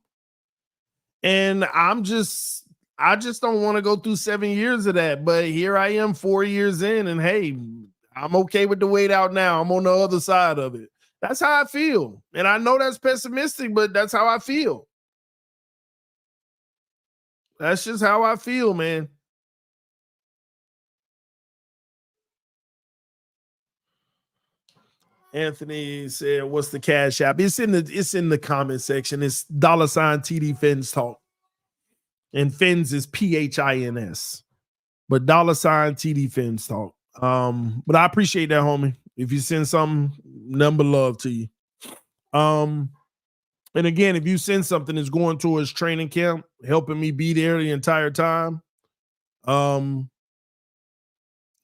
And I just don't want to go through 7 years of that. But here I am 4 years in, and hey, I'm okay with the wait out now. I'm on the other side of it. That's how I feel. And I know that's pessimistic, but that's how I feel. That's just how I feel, man. Anthony said, "What's the cash app?" It's in the comment section. It's $TDPhinstalk. And Fins is PHINS. But $TDPhinstalk. But I appreciate that, homie. If you send something, number love to you. And again, if you send something that's going towards training camp, helping me be there the entire time.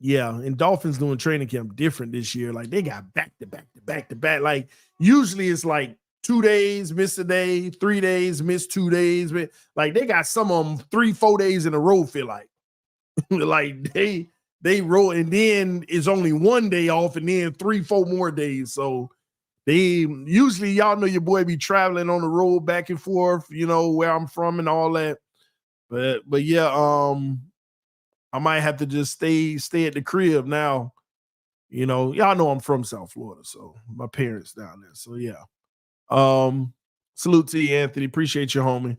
Yeah, and Dolphins doing training camp different this year. Like they got back to back. Like usually it's like 2 days, miss a day, 3 days, miss 2 days. But like they got some of them 3-4 days in a row, feel like. Like they roll, and then it's only 1 day off, and then 3-4 more days. So they usually, y'all know your boy be traveling on the road back and forth, you know, where I'm from and all that. But yeah, I might have to just stay at the crib now. You know, y'all know I'm from South Florida, so my parents down there. So yeah. Salute to you, Anthony. Appreciate you, homie.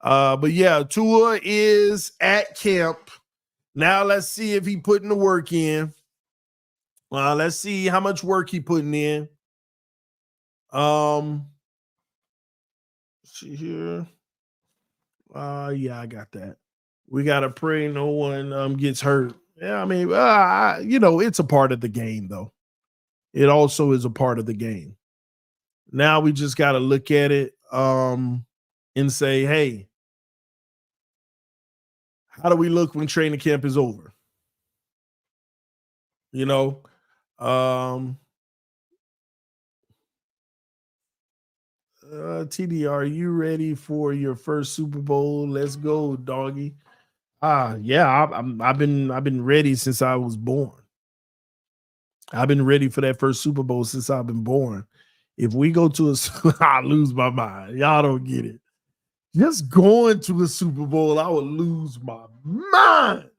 But yeah, Tua is at camp. Now let's see if he putting the work in. Let's see how much work he putting in. See here. Yeah, I got that. We gotta pray no one gets hurt. Yeah, I mean, you know, it's a part of the game, though. It also is a part of the game. Now we just gotta look at it and say, hey, how do we look when training camp is over? You know, TD, are you ready for your first Super Bowl? Let's go, doggy. Yeah, I've been ready since I was born. I've been ready for that first Super Bowl since I've been born. If we go to I lose my mind. Y'all don't get it. Just going to a Super Bowl, I would lose my mind.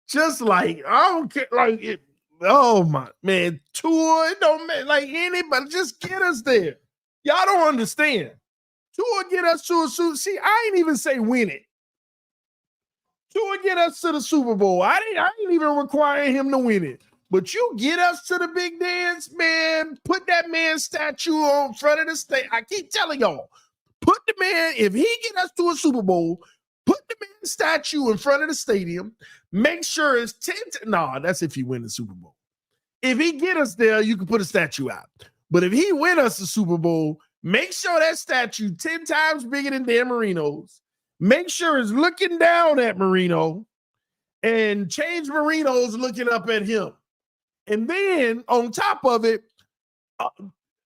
Just like I don't care, like it. Oh my man, Tua, it don't matter, like anybody, just get us there. Y'all don't understand. Tua get us to a Super. See, I ain't even say win it. Tua get us to the Super Bowl. I ain't even requiring him to win it. But you get us to the big dance, man. Put that man's statue on front of the stage. I keep telling y'all, put the man, if he get us to a Super Bowl, put the man's statue in front of the stadium. make sure it's 10. Nah, that's if he win the Super Bowl. If he get us there, you can put a statue out. But if he win us the Super Bowl, make sure that statue 10 times bigger than Dan Marino's. Make sure it's looking down at Marino and change Marino's looking up at him. And then on top of it,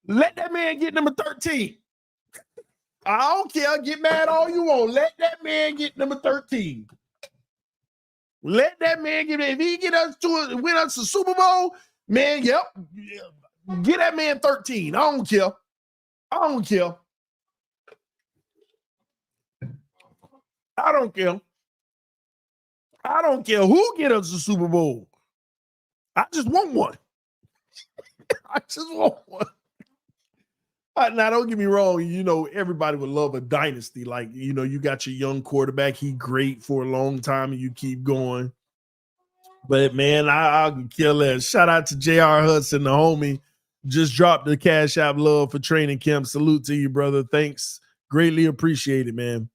let that man get number 13. I don't care. Get mad all you want. Let that man get number 13. Let that man get it. If he get us to win us a Super Bowl, man, yep. Get that man 13. I don't care. I don't care. I don't care. I don't care who get us a Super Bowl. I just want one. I just want one. Now, don't get me wrong. You know, everybody would love a dynasty. Like, you know, you got your young quarterback. He great for a long time and you keep going. But, man, I can kill that. Shout out to J.R. Hudson, the homie. Just dropped the Cash App love for training camp. Salute to you, brother. Thanks. Greatly appreciated, man.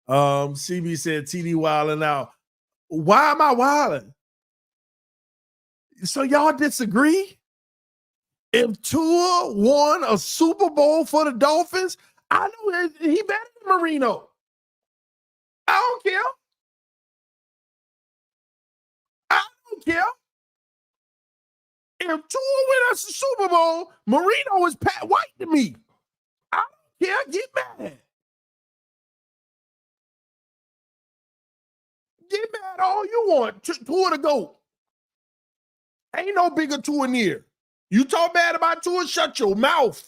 CB said TD wilding out. Why am I wilding? So y'all disagree? If Tua won a Super Bowl for the Dolphins, I know he better than Marino. I don't care. I don't care. If Tua win us a Super Bowl, Marino is Pat White to me. I don't care. Get mad. Get mad all you want. Tua to go. Ain't no bigger Tua near. You talk bad about Tua, shut your mouth.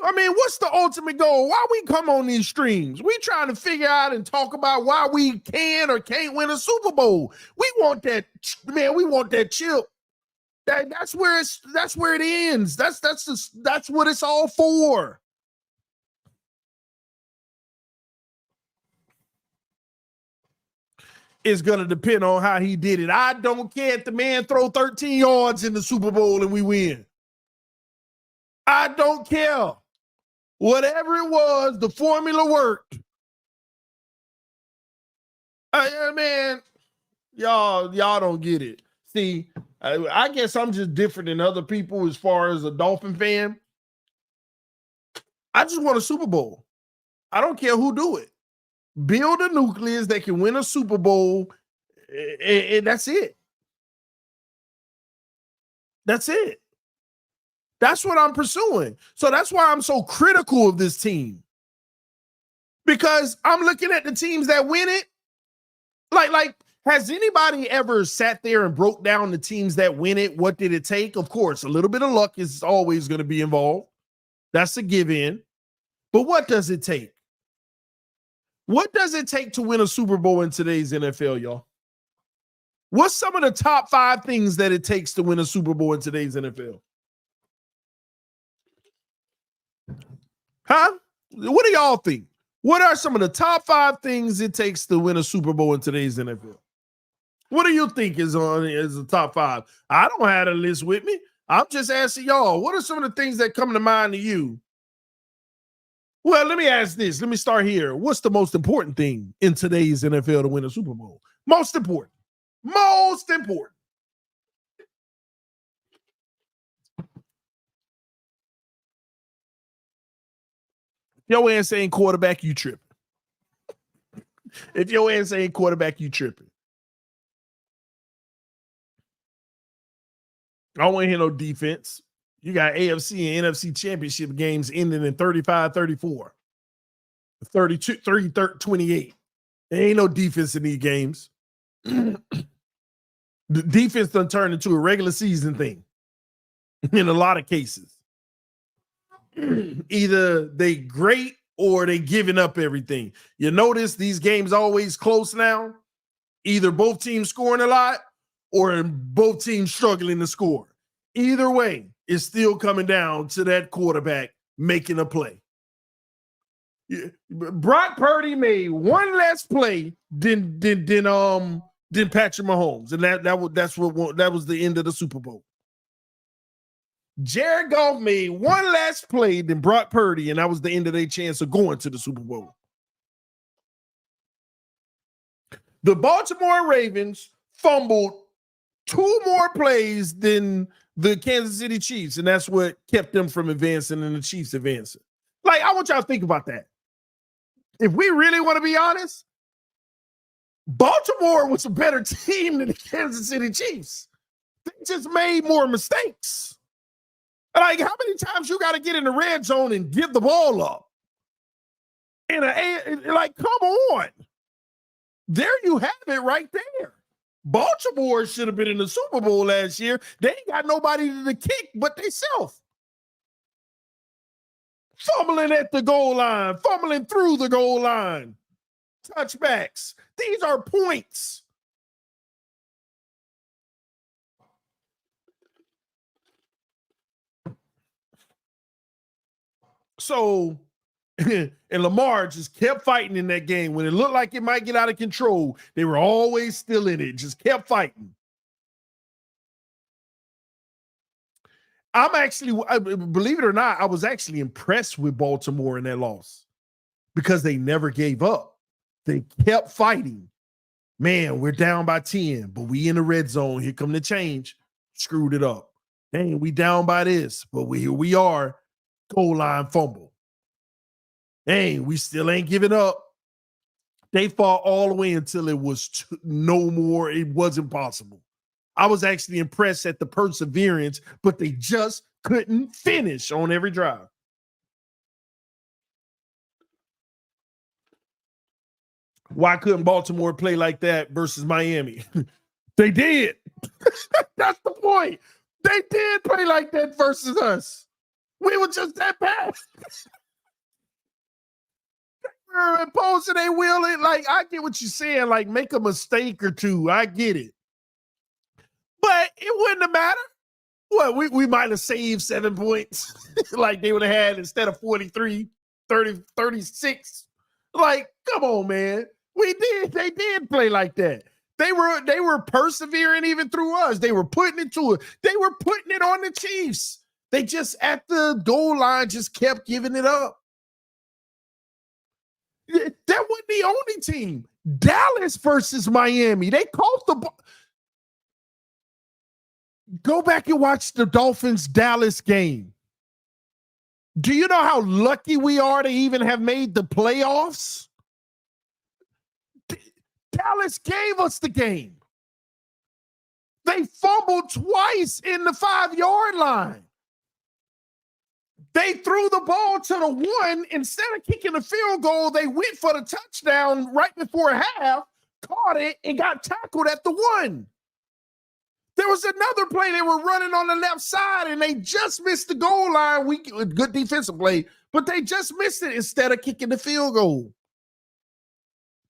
I mean, what's the ultimate goal? Why we come on these streams? We trying to figure out and talk about why we can or can't win a Super Bowl. We want that, man. We want that chip. That's where it ends. That's what it's all for. It's going to depend on how he did it. I don't care if the man throw 13 yards in the Super Bowl and we win. I don't care. Whatever it was, the formula worked. Man, y'all don't get it. See, I guess I'm just different than other people as far as a Dolphin fan. I just want a Super Bowl. I don't care who do it. Build a nucleus that can win a Super Bowl, and that's it. That's it. That's what I'm pursuing. So that's why I'm so critical of this team. Because I'm looking at the teams that win it. Like, has anybody ever sat there and broke down the teams that win it? What did it take? Of course, a little bit of luck is always going to be involved. That's a give-in. But what does it take? What does it take to win a Super Bowl in today's NFL, y'all? What's some of the top 5 things that it takes to win a Super Bowl in today's NFL? Huh? What do y'all think? What are some of the top 5 things it takes to win a Super Bowl in today's NFL? What do you think is the top 5? I don't have a list with me. I'm just asking y'all, what are some of the things that come to mind to you? Well, let me ask this. Let me start here. What's the most important thing in today's NFL to win a Super Bowl? Most important. Most important. Your ass ain't quarterback, you tripping. If your ass ain't quarterback, you tripping. I don't want to hear no defense. You got AFC and NFC championship games ending in 35-34, 32-28. There ain't no defense in these games. The defense done turned into a regular season thing in a lot of cases. Either they great or they giving up everything. You notice these games always close now. Either both teams scoring a lot or both teams struggling to score. Either way, it's still coming down to that quarterback making a play. Brock Purdy made one less play than Patrick Mahomes, and that was the end of the Super Bowl. Jared Goff made one last play than Brock Purdy, and that was the end of their chance of going to the Super Bowl. The Baltimore Ravens fumbled 2 more plays than the Kansas City Chiefs, and that's what kept them from advancing and the Chiefs advancing. Like, I want y'all to think about that. If we really want to be honest, Baltimore was a better team than the Kansas City Chiefs. They just made more mistakes. Like, how many times you got to get in the red zone and give the ball up? Like, come on. There you have it right there. Baltimore should have been in the Super Bowl last year. They ain't got nobody to kick but themselves. Fumbling at the goal line, fumbling through the goal line. Touchbacks. These are points. So, and Lamar just kept fighting in that game. When it looked like it might get out of control, they were always still in it, just kept fighting. I'm actually, believe it or not, I was actually impressed with Baltimore in that loss because they never gave up. They kept fighting. Man, we're down by 10, but we in the red zone. Here come the change. Screwed it up. Dang, we down by this, but here we are. Goal line fumble. Dang, we still ain't giving up. They fought all the way until it was no more. It wasn't possible. I was actually impressed at the perseverance, but they just couldn't finish on every drive. Why couldn't Baltimore play like that versus Miami? They did. That's the point. They did play like that versus us. We were just that bad. They were imposing their will. Like, I get what you're saying. Like, make a mistake or two. I get it. But it wouldn't have mattered. What, we might have saved 7 points like they would have had instead of 43, 30, 36. Like, come on, man. They did play like that. They were persevering even through us. They were putting it to it. They were putting it on the Chiefs. They just at the goal line just kept giving it up. That wasn't the only team. Dallas versus Miami. They caught the ball. Go back and watch the Dolphins-Dallas game. Do you know how lucky we are to even have made the playoffs? Dallas gave us the game. They fumbled twice in the 5-yard line. They threw the ball to the 1. Instead of kicking the field goal, they went for the touchdown right before half, caught it, and got tackled at the 1. There was another play. They were running on the left side, and they just missed the goal line. Good defensive play, but they just missed it instead of kicking the field goal.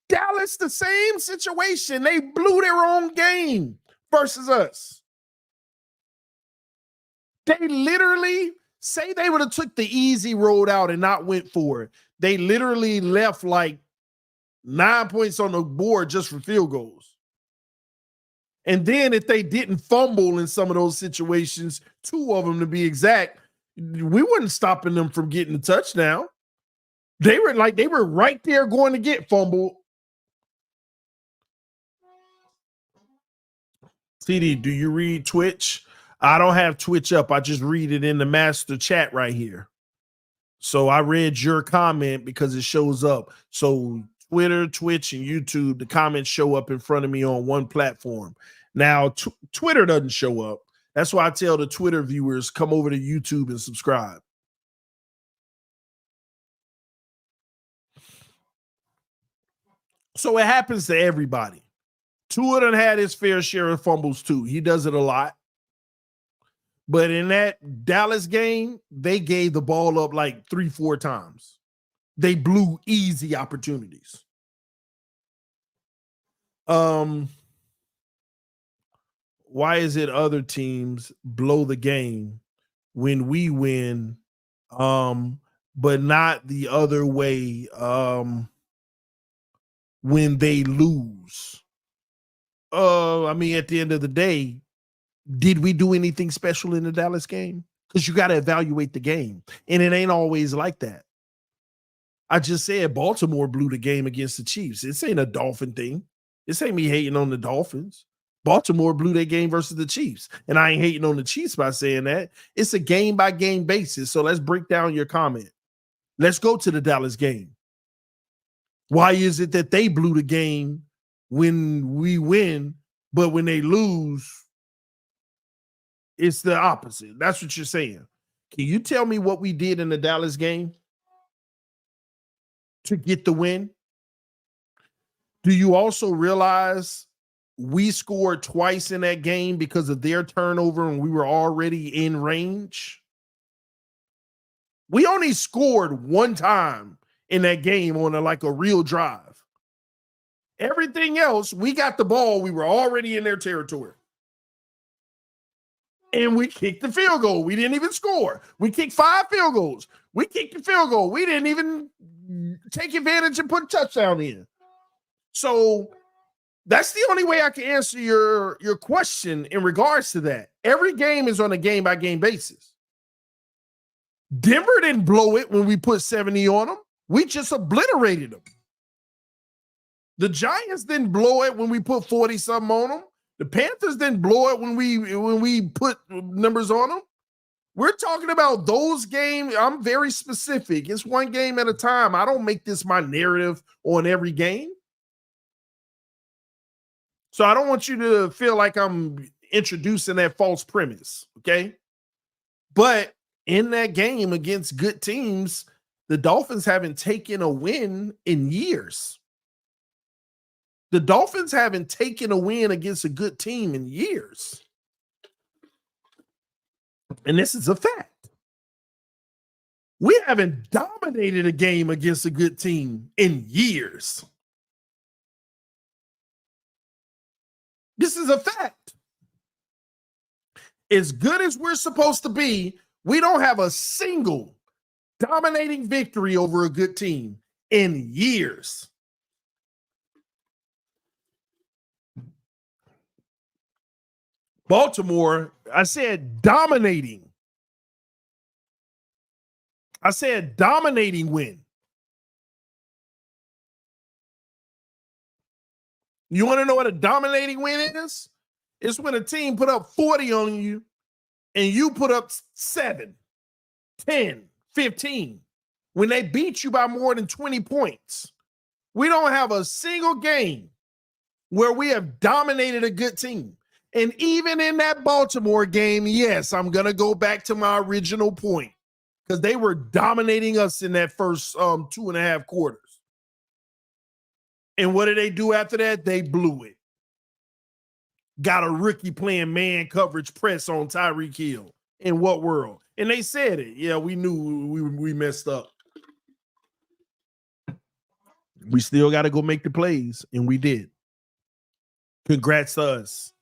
Dallas, the same situation. They blew their own game versus us. They literally, say they would have took the easy road out and not went for it. They literally left like 9 points on the board just for field goals. And then if they didn't fumble in some of those situations, 2 of them to be exact, we weren't stopping them from getting a touchdown. They were right there going to get fumbled. TD, do you read Twitch? I don't have Twitch up. I just read it in the master chat right here. So I read your comment because it shows up. So Twitter, Twitch, and YouTube, the comments show up in front of me on one platform. Now, Twitter doesn't show up. That's why I tell the Twitter viewers, come over to YouTube and subscribe. So it happens to everybody. Tua done had his fair share of fumbles too. He does it a lot. But in that Dallas game, they gave the ball up like 3-4 times. They blew easy opportunities. Why is it other teams blow the game when we win, but not the other way when they lose? I mean, at the end of the day, did we do anything special in the Dallas game? because you got to evaluate the game. And it ain't always like that. I just said Baltimore blew the game against the Chiefs. This ain't a Dolphin thing. This ain't me hating on the Dolphins. Baltimore blew their game versus the Chiefs. And I ain't hating on the Chiefs by saying that. It's a game-by-game basis. So let's break down your comment. Let's go to the Dallas game. Why is it that they blew the game when we win, but when they lose, it's the opposite? That's what you're saying. Can you tell me what we did in the Dallas game to get the win? Do you also realize we scored twice in that game because of their turnover and we were already in range? We only scored one time in that game on a real drive. Everything else, we got the ball. We were already in their territory. And we kicked the field goal. We didn't even score. We kicked 5 field goals. We kicked the field goal. We didn't even take advantage and put a touchdown in. So that's the only way I can answer your question in regards to that. Every game is on a game-by-game basis. Denver didn't blow it when we put 70 on them. We just obliterated them. The Giants didn't blow it when we put 40-something on them. The Panthers didn't blow it when we put numbers on them. We're talking about those games. I'm very specific. It's one game at a time. I don't make this my narrative on every game. So I don't want you to feel like I'm introducing that false premise, okay? But in that game against good teams, the Dolphins haven't taken a win in years. The Dolphins haven't taken a win against a good team in years. And this is a fact. We haven't dominated a game against a good team in years. This is a fact. As good as we're supposed to be, we don't have a single dominating victory over a good team in years. Baltimore, I said dominating. I said dominating win. You want to know what a dominating win is? It's when a team put up 40 on you and you put up 7, 10, 15. When they beat you by more than 20 points. We don't have a single game where we have dominated a good team. And even in that Baltimore game, yes, I'm going to go back to my original point because they were dominating us in that first 2.5 quarters. And what did they do after that? They blew it. Got a rookie playing man coverage press on Tyreek Hill. In what world? And they said it. Yeah, we knew we messed up. We still got to go make the plays, and we did. Congrats to us.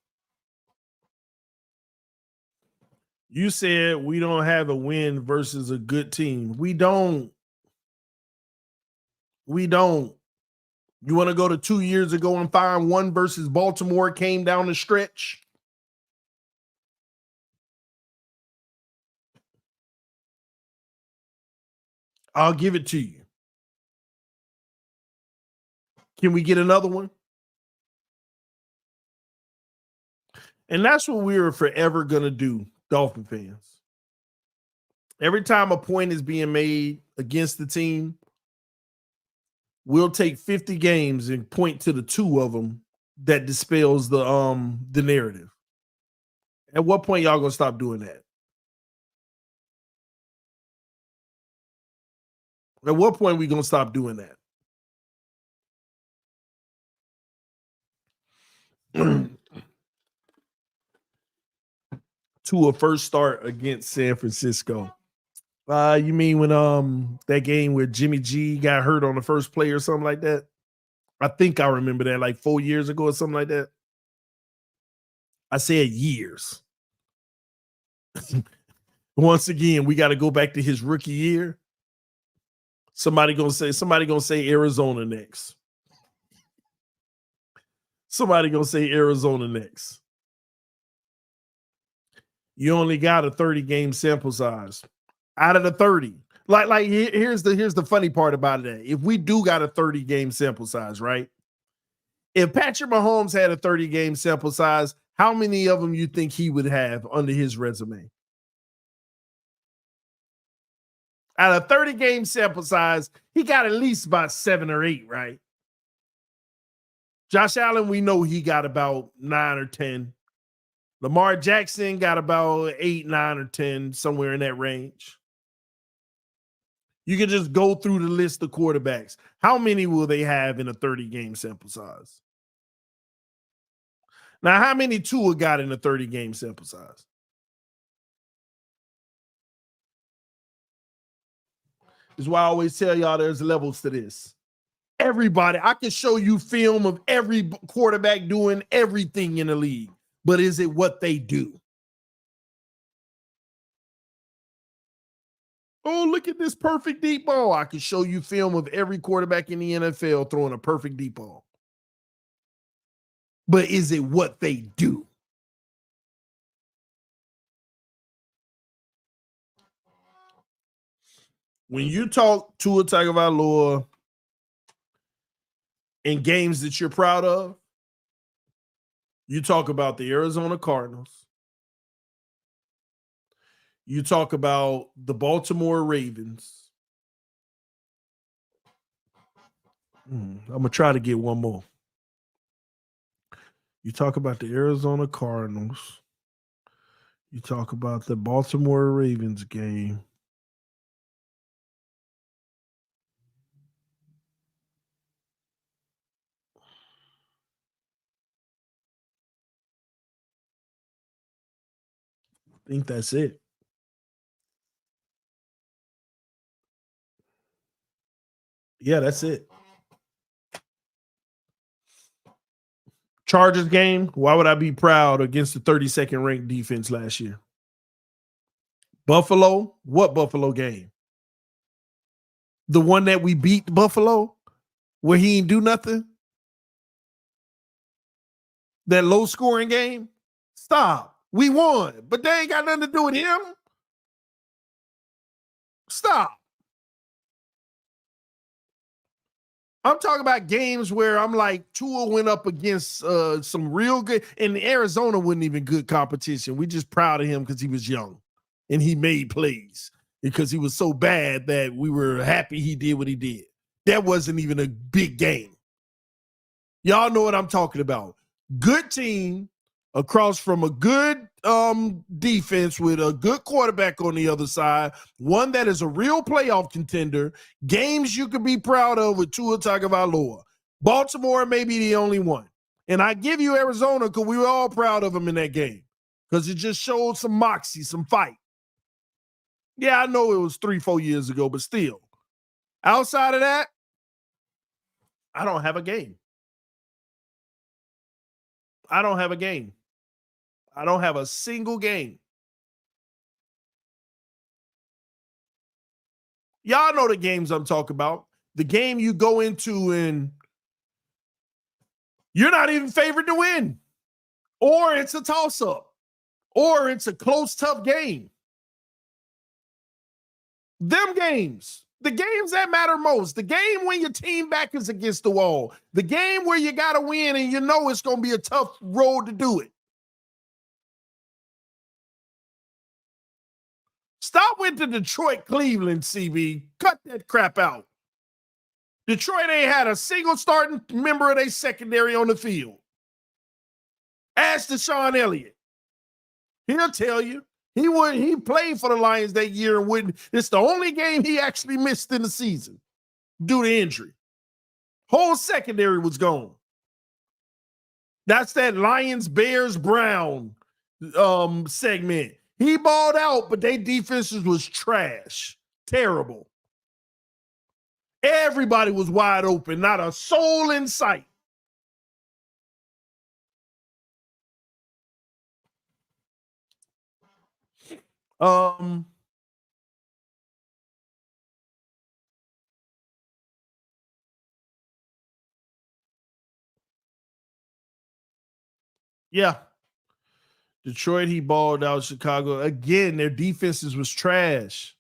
You said we don't have a win versus a good team. We don't. You want to go to 2 years ago and find one versus Baltimore came down the stretch? I'll give it to you. Can we get another one? And that's what we're forever going to do, Dolphin fans. Every time a point is being made against the team, we'll take 50 games and point to the 2 of them that dispels the narrative. At what point y'all gonna stop doing that? At what point we gonna stop doing that? To a first start against San Francisco. You mean when that game where Jimmy G got hurt on the first play or something like that? I think I remember that like 4 years ago or something like that. I said years. Once again, we got to go back to his rookie year. Somebody gonna say Arizona next. Somebody gonna say Arizona next. You only got a 30-game sample size. Out of the 30. Like here's the funny part about it. If we do got a 30-game sample size, right? If Patrick Mahomes had a 30-game sample size, how many of them you think he would have under his resume? Out of 30-game sample size, he got at least about 7 or 8, right? Josh Allen, we know he got about 9 or 10. Lamar Jackson got about 8, 9, or 10, somewhere in that range. You can just go through the list of quarterbacks. How many will they have in a 30-game sample size? Now, how many Tua got in a 30-game sample size? This is why I always tell y'all there's levels to this. Everybody, I can show you film of every quarterback doing everything in the league, but is it what they do? Oh, look at this perfect deep ball. I can show you film of every quarterback in the NFL throwing a perfect deep ball. But is it what they do? When you talk Tua Tagovailoa in games that you're proud of, you talk about the Arizona Cardinals. You talk about the Baltimore Ravens. I'm going to try to get one more. You talk about the Arizona Cardinals. You talk about the Baltimore Ravens game. I think that's it. Yeah, that's it. Chargers game, why would I be proud against the 32nd ranked defense last year? Buffalo, what Buffalo game? The one that we beat Buffalo, where he didn't do nothing? That low scoring game? Stop. We won, but they ain't got nothing to do with him. Stop. I'm talking about games where I'm like, Tua went up against some real good, and Arizona wasn't even good competition. We just proud of him because he was young and he made plays because he was so bad that we were happy he did what he did. That wasn't even a big game. Y'all know what I'm talking about. Good team across from a good defense with a good quarterback on the other side, one that is a real playoff contender, games you could be proud of with Tua Tagovailoa. Baltimore may be the only one. And I give you Arizona because we were all proud of them in that game because it just showed some moxie, some fight. Yeah, I know it was 3-4 years ago, but still. Outside of that, I don't have a game. I don't have a game. I don't have a single game. Y'all know the games I'm talking about. The game you go into and you're not even favored to win. Or it's a toss-up. Or it's a close, tough game. Them games. The games that matter most. The game when your team back is against the wall. The game where you got to win and you know it's going to be a tough road to do it. Stop with the Detroit, Cleveland, CB. Cut that crap out. Detroit ain't had a single starting member of their secondary on the field. Ask Deshaun Elliott. He'll tell you. He played for the Lions that year and wouldn't. It's the only game he actually missed in the season due to injury. Whole secondary was gone. That's that Lions, Bears, Brown segment. He balled out, but their defenses was trash. Terrible. Everybody was wide open, not a soul in sight. Yeah. Detroit, he balled out. Chicago, again, their defenses was trash.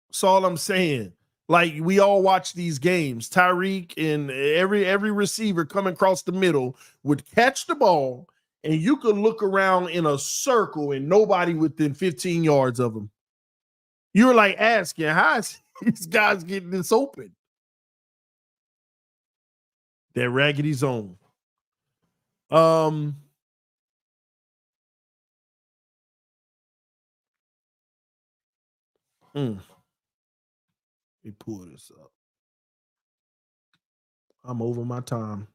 That's all I'm saying. Like, we all watch these games. Tyreek and every receiver coming across the middle would catch the ball, and you could look around in a circle and nobody within 15 yards of them. You're like asking, how is these guys getting this open? That raggedy zone. Let me pull this up. I'm over my time.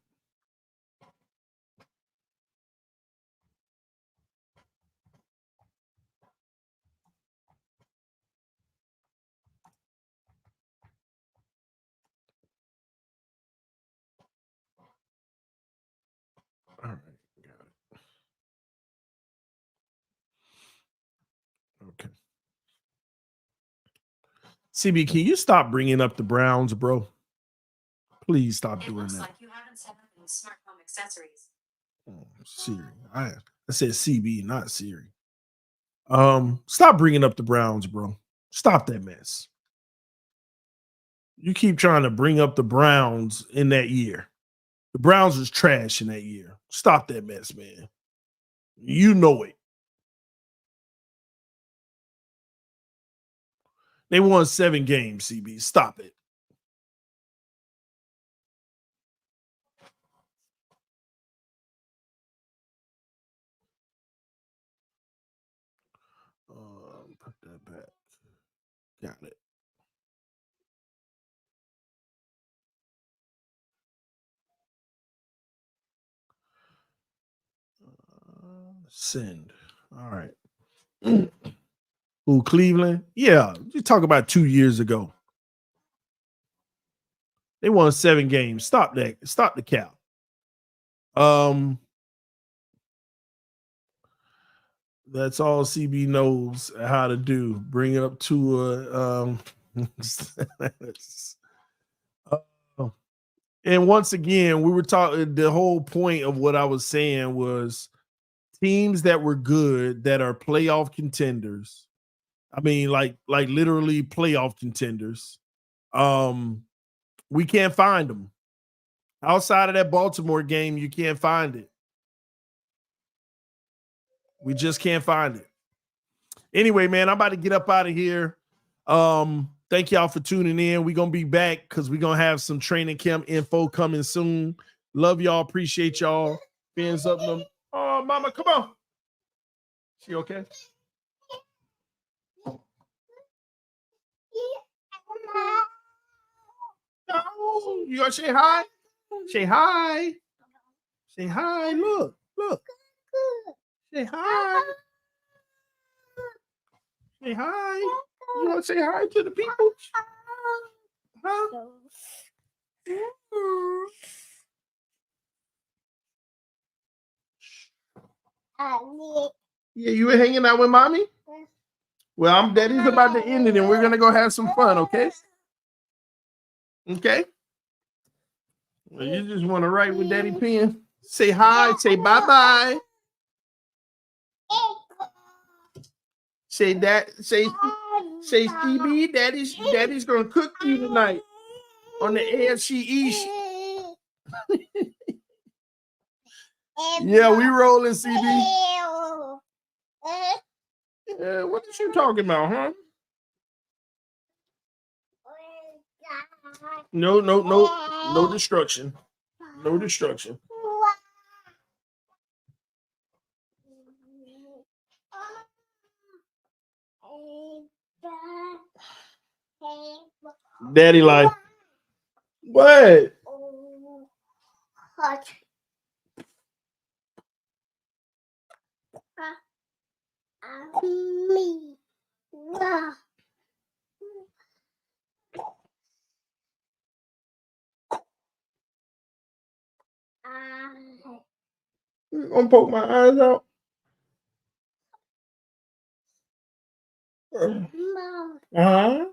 All right, got it. Okay. CB, can you stop bringing up the Browns, bro? Please stop doing that. Like you haven't set up any smart home accessories. Oh, Siri. I said CB, not Siri. Stop bringing up the Browns, bro. Stop that mess. You keep trying to bring up the Browns in that year. The Browns was trash in that year. Stop that mess, man. You know it. They won 7 games, CB. Stop it. Put that back. Got it. Send. All right. Who, Cleveland? Yeah, you talk about 2 years ago. They won 7 games. Stop that. Stop the cap. That's all CB knows how to do. Bring up to and once again, we were talking. The whole point of what I was saying was teams that were good that are playoff contenders. I mean, like literally playoff contenders. We can't find them. Outside of that Baltimore game, you can't find it. We just can't find it. Anyway, man, I'm about to get up out of here. Thank y'all for tuning in. We're going to be back because we're going to have some training camp info coming soon. Love y'all. Appreciate y'all. Fans up them. Oh, mama, come on. She okay? No, you gonna say hi? Say hi. Say hi. Look. Say hi. Say hi. You want to say hi to the people? Huh? Yeah, you were hanging out with mommy? Well, Daddy's about to end it, and we're gonna go have some fun, okay? Okay. Well, you just want to write with Daddy pen. Say hi. Say bye-bye. Say that. Say CB. Daddy's gonna cook you tonight on the AFC East. Yeah, we rolling, CB. What is you talking about, huh? No destruction. No destruction. Daddy life. What? You gonna poke my eyes out? Uh-huh.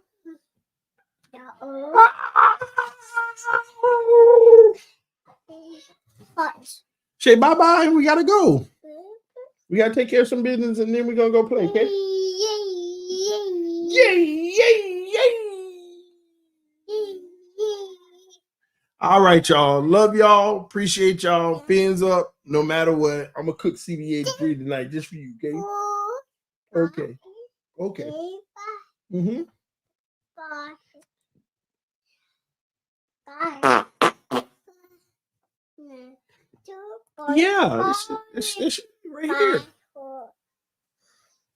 Say bye-bye. We gotta go. We gotta take care of some business and then we're gonna go play, okay? Yay, yay, yay. All right, y'all. Love y'all. Appreciate y'all. Fins up no matter what. I'm gonna cook CBA3 tonight just for you, okay? Okay. Okay. Mm-hmm. Yeah, it's right here.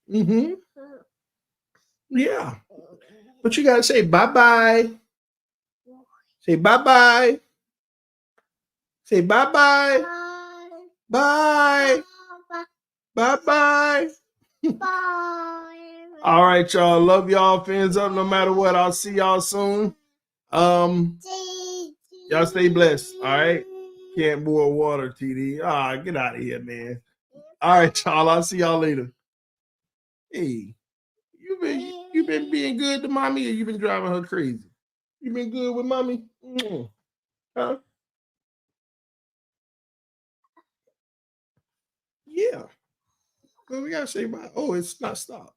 Mm-hmm. Yeah. But you gotta say bye-bye. Say bye-bye. Say bye-bye. Bye. Bye-bye. All right, y'all. Love y'all. Fins up no matter what. I'll see y'all soon. Y'all stay blessed. All right. Can't boil water, TD. Get out of here, man. All right, y'all. I'll see y'all later. Hey, you been being good to mommy, or you been driving her crazy? You been good with mommy? Huh? Yeah. Well, we gotta say bye. Oh, it's not stopped.